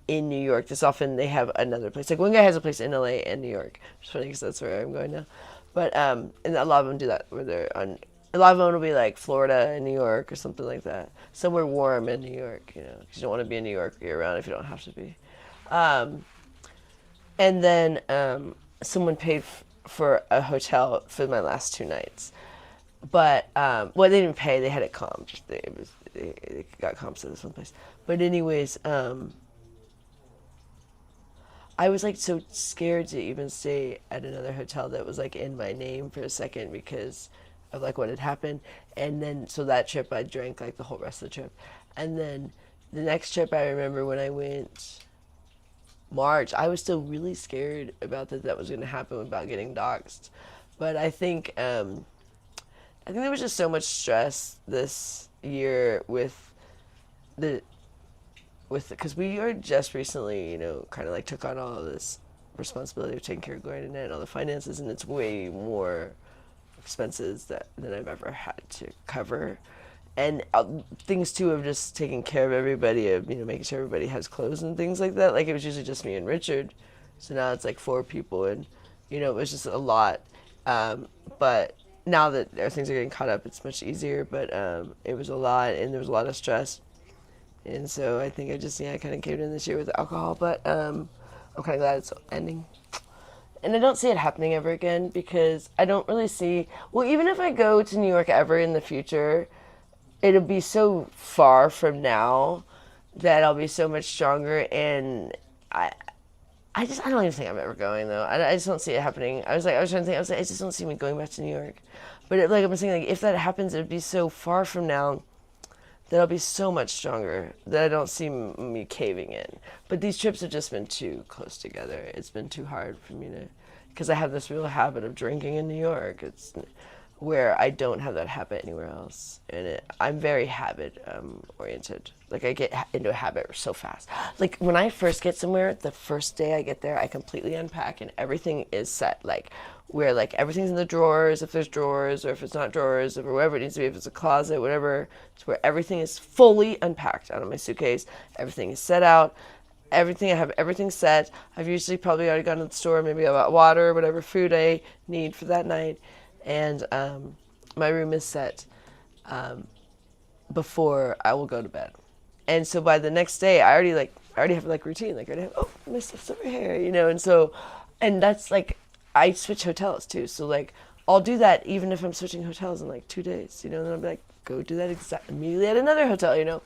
in New York. This often they have another place. Like one guy has a place in LA and New York. It's funny because that's where I'm going now. But and a lot of them do that where they're on. A lot of them will be like Florida and New York or something like that. Somewhere warm in New York, you know, because you don't want to be in New York year round if you don't have to be. And then someone paid for a hotel for my last 2 nights. But, well, they didn't pay. They had it comped. They got comps at this one place. But anyways, I was like so scared to even stay at another hotel that was like in my name for a second because of like what had happened. And then, so that trip I drank like the whole rest of the trip. And then the next trip I remember when I went March, I was still really scared about that was going to happen about getting doxxed. But I think there was just so much stress this year because we are just recently, you know, kind of like took on all of this responsibility of taking care of Gloria and Annette and all the finances, and it's way more expenses than I've ever had to cover. And things too of just taking care of everybody, of, you know, making sure everybody has clothes and things like that. Like it was usually just me and Richard, so now it's like 4 people, and you know, it was just a lot. But now that things are getting caught up, it's much easier. But it was a lot, and there was a lot of stress. And so I think I kind of came in this year with alcohol. But I'm I'm kind of glad it's ending. And I don't see it happening ever again because I don't really see. Well, even if I go to New York ever in the future, it'll be so far from now that I'll be so much stronger. And I, I don't even think I'm ever going though. I just don't see it happening. I was trying to think. I just don't see me going back to New York. But like I'm saying, like if that happens, it'd be so far from now that I'll be so much stronger that I don't see me caving in. But these trips have just been too close together. It's been too hard for me to, because I have this real habit of drinking in New York. It's where I don't have that habit anywhere else. And I'm very habit oriented. Like I get into a habit so fast. Like when I first get somewhere, the first day I get there, I completely unpack and everything is set. Like where like everything's in the drawers, if there's drawers, or if it's not drawers, or wherever it needs to be, if it's a closet, whatever. It's where everything is fully unpacked out of my suitcase. Everything is set out. I have everything set. I've usually probably already gone to the store, maybe about water, whatever food I need for that night. And my room is set before I will go to bed. And so by the next day, I already have like routine. Like I already have, oh, my stuff's over here, And so, and that's like, I switch hotels too. So like, I'll do that even if I'm switching hotels in like 2 days, And then I'll be like, go do that immediately at another hotel,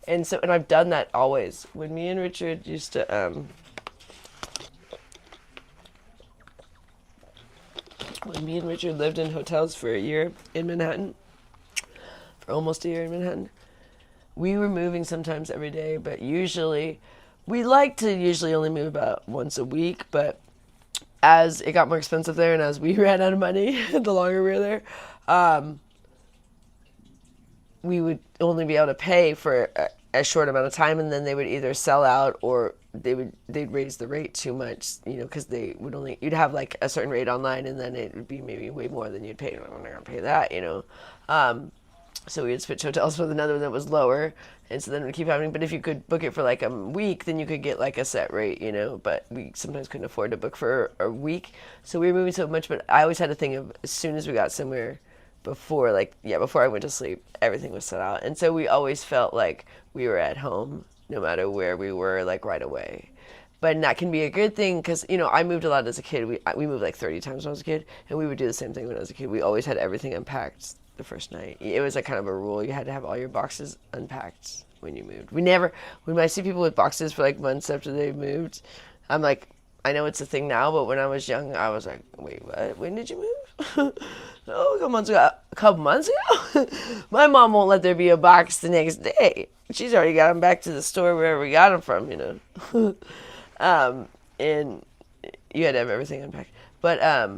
And so, and I've done that always. When me and Richard used to, when me and Richard lived in hotels for a year in Manhattan, for almost a year in Manhattan, we were moving sometimes every day, but usually, we like to usually only move about once a week, but as it got more expensive there and as we ran out of money, the longer we were there, we would only be able to pay for a short amount of time, and then they would either sell out or they'd raise the rate too much, because they would you'd have like a certain rate online, and then it would be maybe way more than you'd pay. I'm not gonna pay that, So we would switch hotels with another one that was lower, and so then it would keep happening. But if you could book it for like a week, then you could get like a set rate, But we sometimes couldn't afford to book for a week, so we were moving so much. But I always had to think of as soon as we got somewhere, before I went to sleep, everything was set out, and so we always felt like we were at home, no matter where we were, like right away. But that can be a good thing because, I moved a lot as a kid. We moved like 30 times when I was a kid, and we would do the same thing when I was a kid. We always had everything unpacked the first night. It was like kind of a rule. You had to have all your boxes unpacked when you moved. When I see people with boxes for like months after they moved, I'm like, I know it's a thing now, but when I was young, I was like, wait, what? When did you move? Oh, a couple months ago? My mom won't let there be a box the next day. She's already got them back to the store wherever we got them from, and you had to have everything unpacked. But I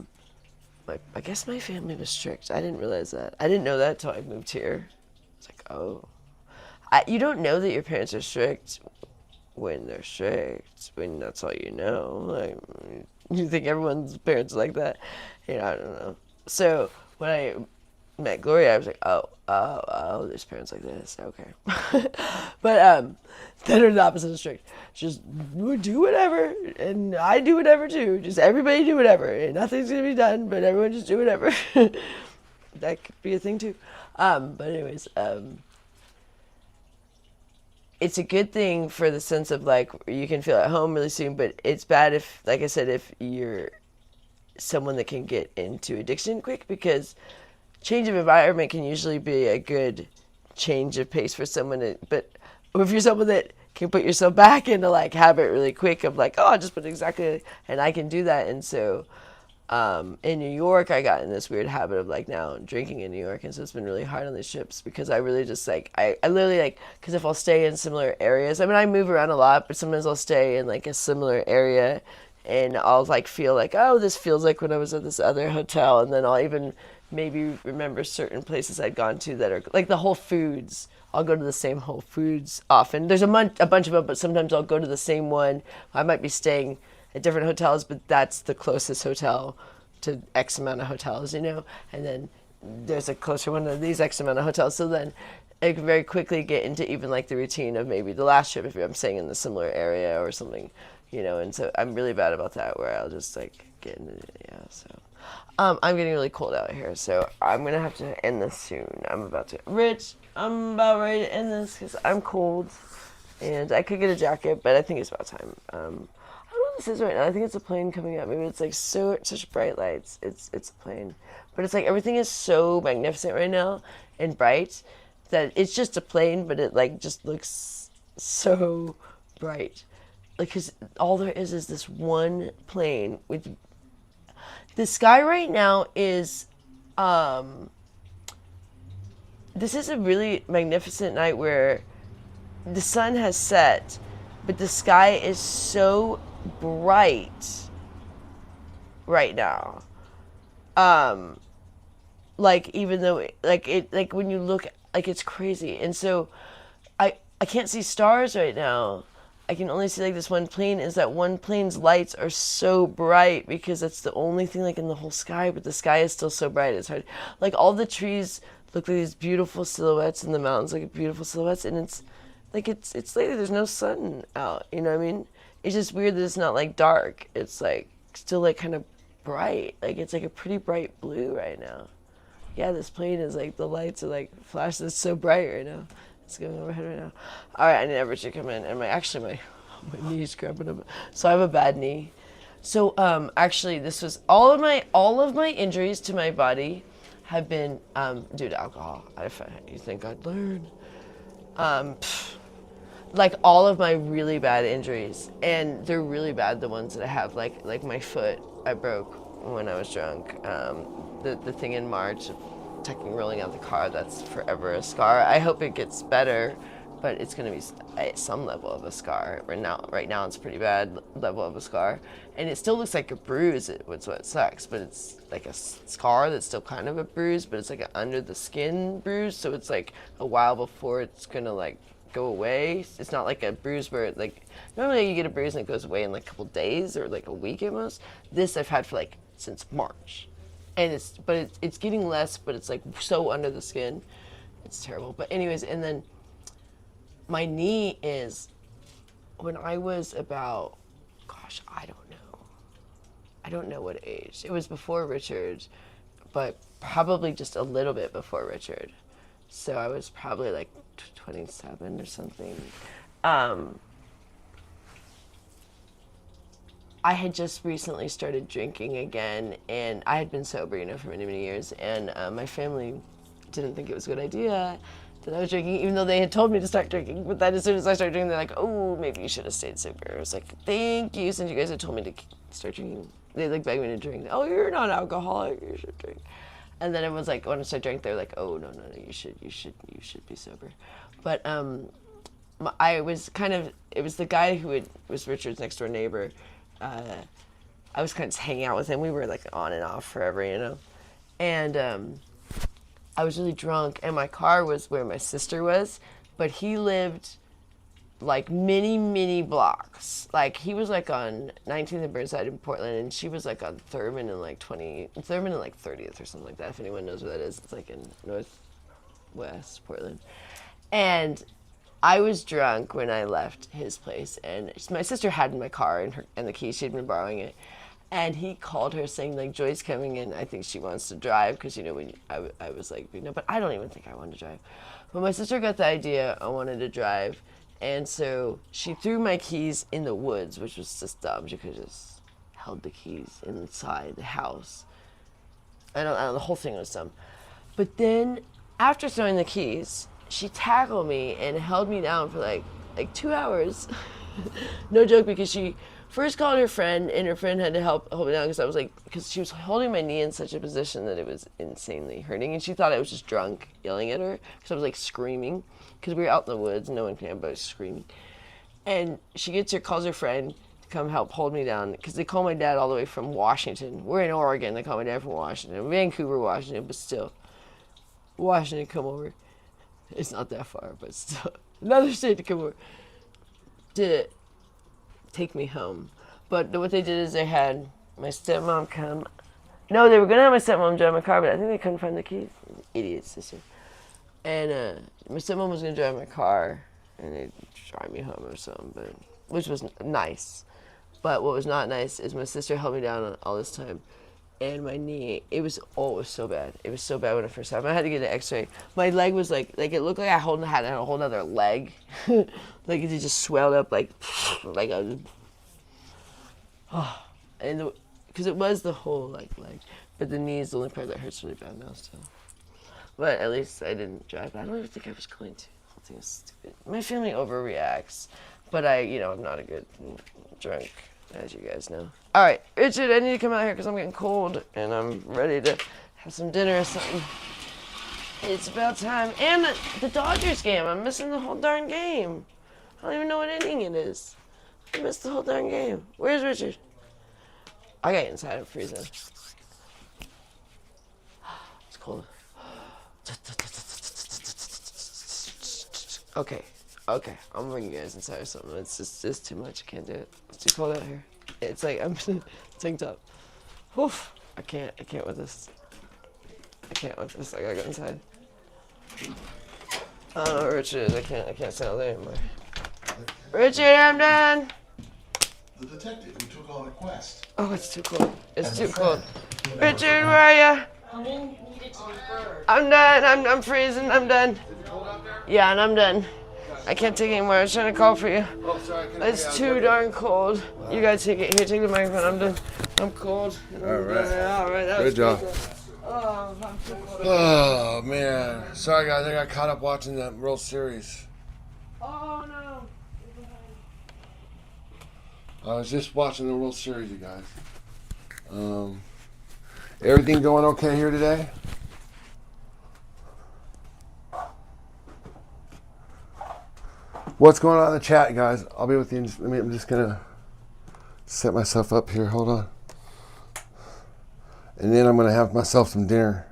guess my family was strict. I didn't realize that. I didn't know that until I moved here. It's like, oh. You don't know that your parents are strict when they're strict, when that's all you know. Like, you think everyone's parents are like that. I don't know. So when I met Gloria, I was like, oh, there's parents like this. Okay. But then are the opposite of strict. Just do whatever, and I do whatever too. Just everybody do whatever, and nothing's gonna be done, but everyone just do whatever. That could be a thing too. But anyways, it's a good thing for the sense of like you can feel at home really soon, but it's bad if, like I said, if you're someone that can get into addiction quick, because change of environment can usually be a good change of pace for someone. But if you're someone that can put yourself back into like habit really quick of like, oh, I'll just put exactly, and I can do that. And so in New York, I got in this weird habit of like now drinking in New York, and so it's been really hard on these trips because I really just like I literally like, because if I'll stay in similar areas, I mean I move around a lot, but sometimes I'll stay in like a similar area, and I'll like feel like, oh, this feels like when I was at this other hotel, and then I'll even maybe remember certain places I'd gone to that are like the Whole Foods. I'll go to the same Whole Foods often. There's a bunch of them, but sometimes I'll go to the same one. I might be staying at different hotels, but that's the closest hotel to X amount of hotels, and then there's a closer one to these X amount of hotels. So then I can very quickly get into even like the routine of maybe the last trip if I'm staying in the similar area or something, and so I'm really bad about that where I'll just like get into it, yeah, so. I'm getting really cold out here, so I'm going to have to end this soon. Rich, I'm about ready to end this because I'm cold, and I could get a jacket, but I think it's about time. I don't this is right now. I think it's a plane coming up. Maybe it's like such bright lights. It's a plane, but it's like everything is so magnificent right now and bright that it's just a plane, but it like just looks so bright. Like, cause all there is this one plane with the sky right now is. This is a really magnificent night where the sun has set, but the sky is so bright right now. Like even though like when you look, like it's crazy. And so I can't see stars right now. I can only see like this one plane. Is that one plane's lights are so bright because that's the only thing like in the whole sky, but the sky is still so bright. It's hard. Like all the trees look like these beautiful silhouettes in the mountains, like beautiful silhouettes, and it's like it's late. There's no sun out. You know what I mean? It's just weird that it's not like dark. It's like still like kind of bright. Like it's like a pretty bright blue right now. Yeah, this plane is like the lights are like flashing. It's so bright right now. It's going overhead right now. All right, I need Everett to come in, and my knee's cramping up. So I have a bad knee. So actually, this was all of my injuries to my body have been due to alcohol. You think I'd learn? Like all of my really bad injuries, and they're really bad. The ones that I have, like my foot, I broke when I was drunk. The thing in March, rolling out the car, that's forever a scar. I hope it gets better, but it's going to be at some level of a scar. Right now it's pretty bad level of a scar, and it still looks like a bruise. It's what sucks, but it's like a scar that's still kind of a bruise, but it's like an under the skin bruise, so it's like a while before it's going to like go away. It's not like a bruise where like normally you get a bruise and it goes away in like a couple days or like a week at most. This I've had for like since March. And it's getting less, but it's like so under the skin. It's terrible. But anyways, and then my knee is, when I was about, gosh, I don't know what age. It was before Richard, but probably just a little bit before Richard. So I was probably like 27 or something. I had just recently started drinking again, and I had been sober, for many, many years, and my family didn't think it was a good idea that I was drinking, even though they had told me to start drinking. But then as soon as I started drinking, they're like, oh, maybe you should have stayed sober. I was like, thank you, since you guys had told me to start drinking. They like begged me to drink. Oh, you're not alcoholic, you should drink. And then it was like, when I started drinking, they were like, oh, no, you should be sober. But it was the guy who was Richard's next door neighbor. I was kind of hanging out with him. We were like on and off forever, and I was really drunk, and my car was where my sister was, but he lived like many blocks. Like he was like on 19th and Burnside in Portland, and she was like on Thurman and like 30th or something like that, if anyone knows where that is. It's like in northwest Portland. And I was drunk when I left his place, and my sister had my car and the keys. She'd been borrowing it, and he called her saying like, Joy's coming in. I think she wants to drive, because when I was like, but I don't even think I wanted to drive. But my sister got the idea I wanted to drive, and so she threw my keys in the woods, which was just dumb. She could have just held the keys inside the house. I don't know. The whole thing was dumb. But then after throwing the keys, she tackled me and held me down for like 2 hours. No joke, because she first called her friend, and her friend had to help hold me down, because she was holding my knee in such a position that it was insanely hurting, and she thought I was just drunk yelling at her, because I was like screaming, because we were out in the woods, no one can, but I was screaming. And she calls her friend to come help hold me down, because they call my dad all the way from Washington. We're in Oregon. They call my dad from Washington, Vancouver, Washington, but still, Washington, come over. It's not that far, but still, another state to come over to take me home. But what they did is they had my stepmom come. No, they were going to have my stepmom drive my car, but I think they couldn't find the keys. Idiot sister. And my stepmom was going to drive my car, and they'd drive me home or something, which was nice. But what was not nice is my sister held me down all this time. And my knee, it was so bad. It was so bad when it first happened. I had to get an x-ray. My leg was like it looked like I had a whole other leg. Like it just swelled up like I was, And because it was the whole leg, but the knee is the only part that hurts really bad now. So, but at least I didn't drive. I don't even think I was going to. The thing is stupid. My family overreacts, but I'm not a good drunk, as you guys know. All right, Richard, I need to come out here because I'm getting cold and I'm ready to have some dinner or something. It's about time. And the Dodgers game. I'm missing the whole darn game. I don't even know what inning it is. I missed the whole darn game. Where's Richard? I got inside. I'm freezing. It's cold. Okay. I'm bringing you guys inside or something. It's too much. I can't do it. It's too cold out here. It's like I'm tanked up. Oof. I can't with this. I gotta go inside. Oh, Richard, I can't stay out there anymore. Richard, I'm done. The detective who took on a quest. Oh, it's too cold. It's too cold. Richard, where are you? I'm done. I'm freezing. I'm done. Yeah, and I'm done. I can't take it anymore. I was trying to call for you. Oh, sorry. It's too darn cold. You gotta take it. Here, take the microphone. I'm done. I'm cold. All right. All right. That Good was job. Oh, I'm too cold. Oh, man. Sorry, guys. I got caught up watching the World Series. Oh, no. I was just watching the World Series, you guys. Everything going okay here today? What's going on in the chat, guys? I'll be with you. I'm just gonna set myself up here. Hold on. And then I'm gonna have myself some dinner.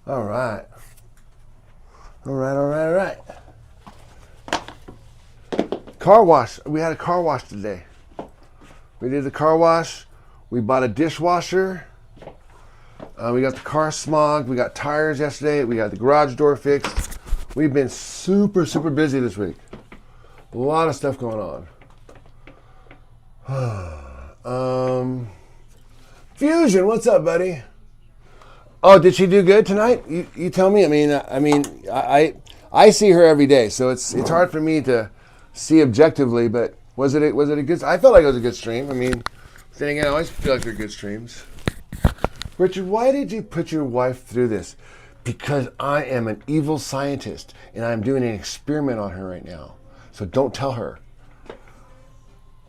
All right. Car wash. We had a car wash today. We did the car wash. We bought a dishwasher. We got the car smogged. We got tires yesterday. We got the garage door fixed. We've been super busy this week. A lot of stuff going on. Fusion, what's up, buddy? Oh, did she do good tonight? You tell me. I see her every day, so it's hard for me to see objectively. But was it a good? I felt like it was a good stream. Then again, I always feel like they're good streams. Richard, why did you put your wife through this? Because I am an evil scientist and I'm doing an experiment on her right now. So don't tell her.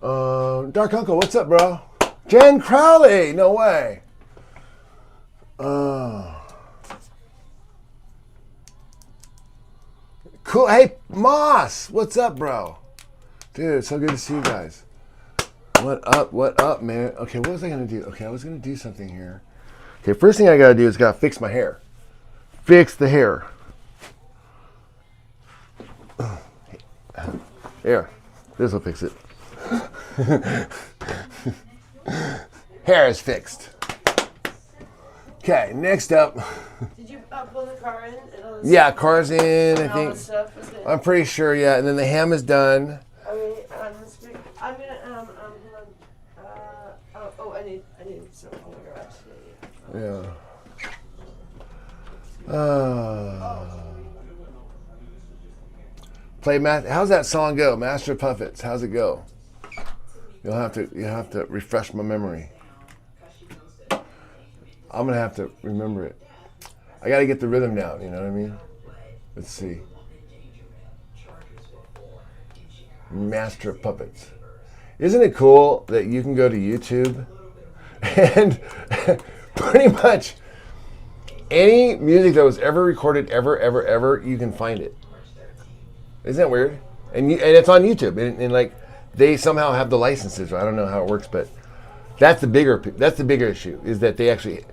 Dark Uncle, what's up, bro? Jen Crowley, no way. Cool. Hey, Moss, what's up, bro? Dude, it's so good to see you guys. What up, man? Okay, what was I going to do? Okay, I was going to do something here. Okay, first thing I got to do is got to fix my hair. Fix the hair. There. This will fix it. Hair is fixed. Okay, next up. Did you pull the car in? Yeah, car's in, I all think. the stuff was in? I'm pretty sure, yeah. And then the ham is done. I'm gonna hold on. I need some in the garage. Yeah. How's that song go? Master of Puppets. How's it go? You'll have to refresh my memory. I'm gonna have to remember it. I gotta get the rhythm down, you know what I mean? Let's see. Master of Puppets. Isn't it cool that you can go to YouTube and pretty much any music that was ever recorded ever, you can find it. Isn't that weird? And it's on YouTube, and like they somehow have the licenses. I don't know how it works, but that's the bigger issue is that they actually.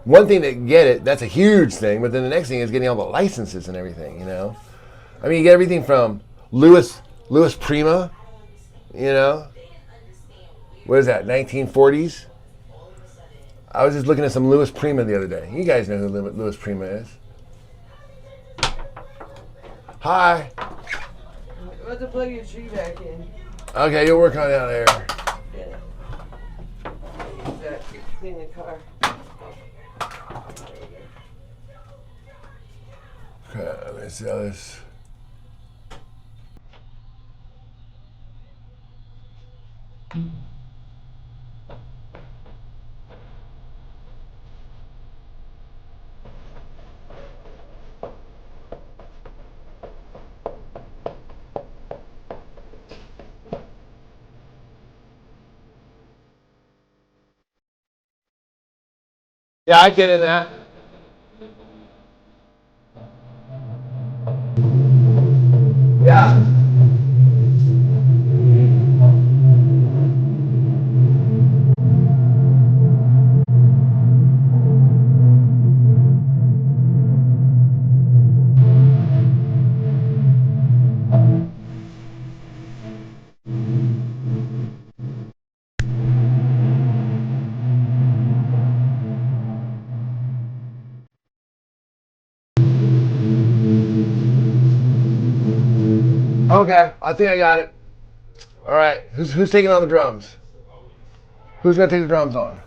One thing they get it, that's a huge thing, but then the next thing is getting all the licenses and everything. You know, I mean, you get everything from Louis Prima. You know, what is that? 1940s. I was just looking at some Louis Prima the other day. You guys know who Louis Prima is. Hi. You have to plug your tree back in. Okay, you'll work on that there. Yeah. Use that to clean the car. Okay, let me see how this. Yeah, I get in that. Yeah. Okay, I think I got it. All right, who's taking on the drums? Who's gonna take the drums on?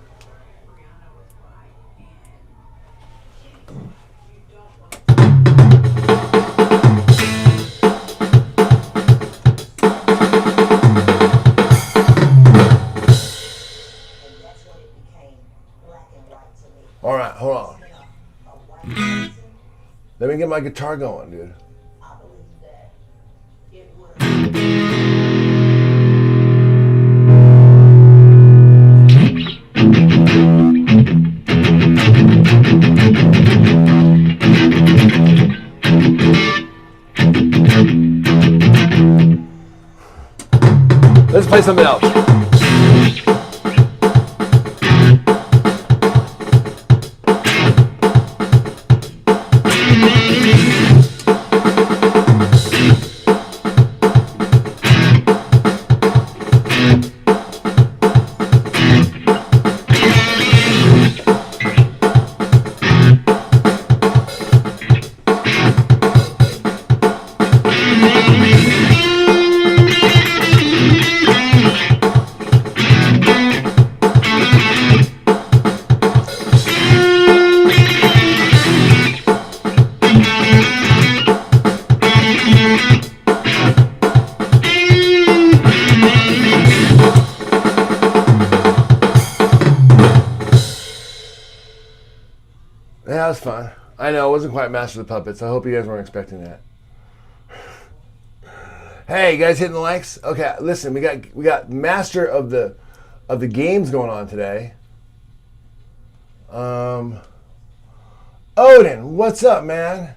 All right, hold on. Let me get my guitar going, dude. Let's play something else. Yeah, that was fun. I know it wasn't quite Master of the Puppets. I hope you guys weren't expecting that. Hey, you guys hitting the likes? Okay, listen, we got Master of the Games going on today. Odin, what's up, man?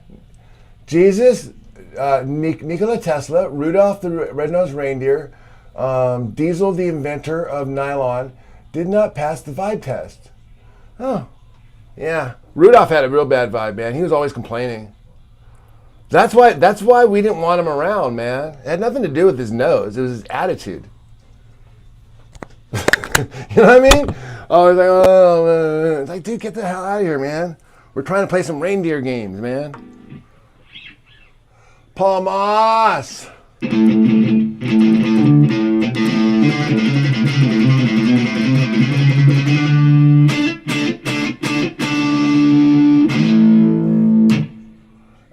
Jesus, Nikola Tesla, Rudolph the Red-Nosed Reindeer, Diesel the inventor of nylon, did not pass the vibe test. Oh, yeah. Rudolph had a real bad vibe, man. He was always complaining. That's why we didn't want him around, man. It had nothing to do with his nose. It was his attitude. You know what I mean? Oh, it's like, oh, it's like, dude, get the hell out of here, man. We're trying to play some reindeer games, man. Paul Moss.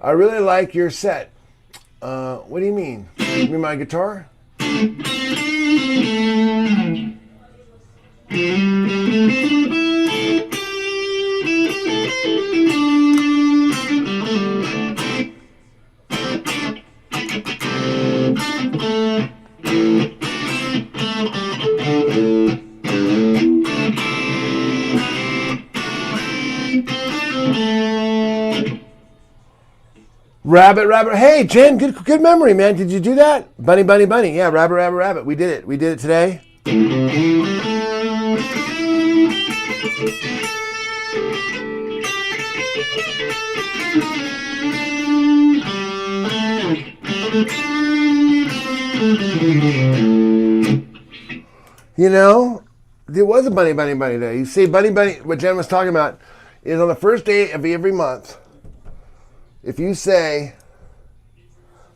I really like your set. What do you mean? You mean my guitar? Rabbit, rabbit. Hey, Jen, good memory, man. Did you do that? Bunny, bunny, bunny. Yeah, rabbit, rabbit, rabbit. We did it. We did it today. You know, there was a bunny, bunny, bunny day. You see, bunny, bunny, what Jen was talking about is on the first day of every month, if you say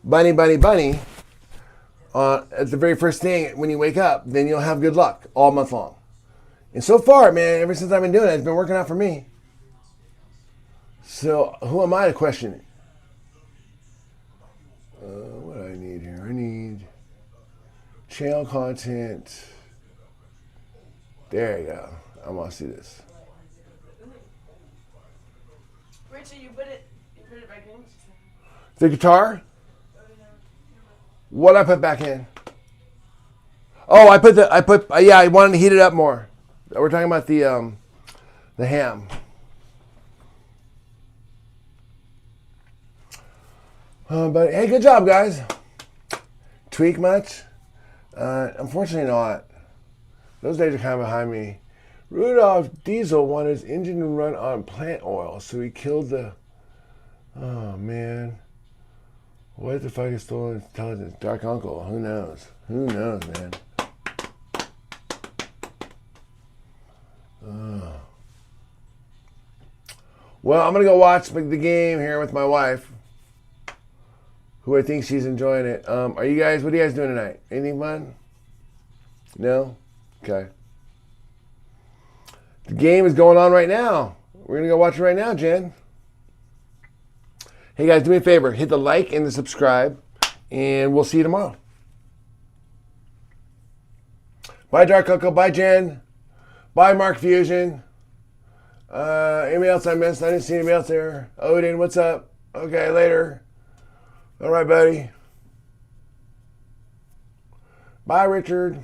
bunny, bunny, bunny at the very first thing when you wake up, then you'll have good luck all month long. And so far, man, ever since I've been doing it, it's been working out for me. So who am I to question it? What do I need here? I need channel content. There you go. I want to see this. Richard, you put it back in. The guitar? What I put back in? Oh, I wanted to heat it up more. We're talking about the ham. But hey, good job, guys. Tweak much? Unfortunately not. Those days are kind of behind me. Rudolph Diesel wanted his engine to run on plant oil, so he killed the... Oh, man. What the fuck is stolen intelligence? Dark Uncle. Who knows? Who knows, man? Well, I'm going to go watch the game here with my wife, who I think she's enjoying it. What are you guys doing tonight? Anything fun? No? Okay. The game is going on right now. We're going to go watch it right now, Jen. Hey, guys, do me a favor. Hit the like and the subscribe, and we'll see you tomorrow. Bye, Dark Uncle. Bye, Jen. Bye, Mark Fusion. Anybody else I missed? I didn't see anybody else there. Odin, what's up? Okay, later. All right, buddy. Bye, Richard.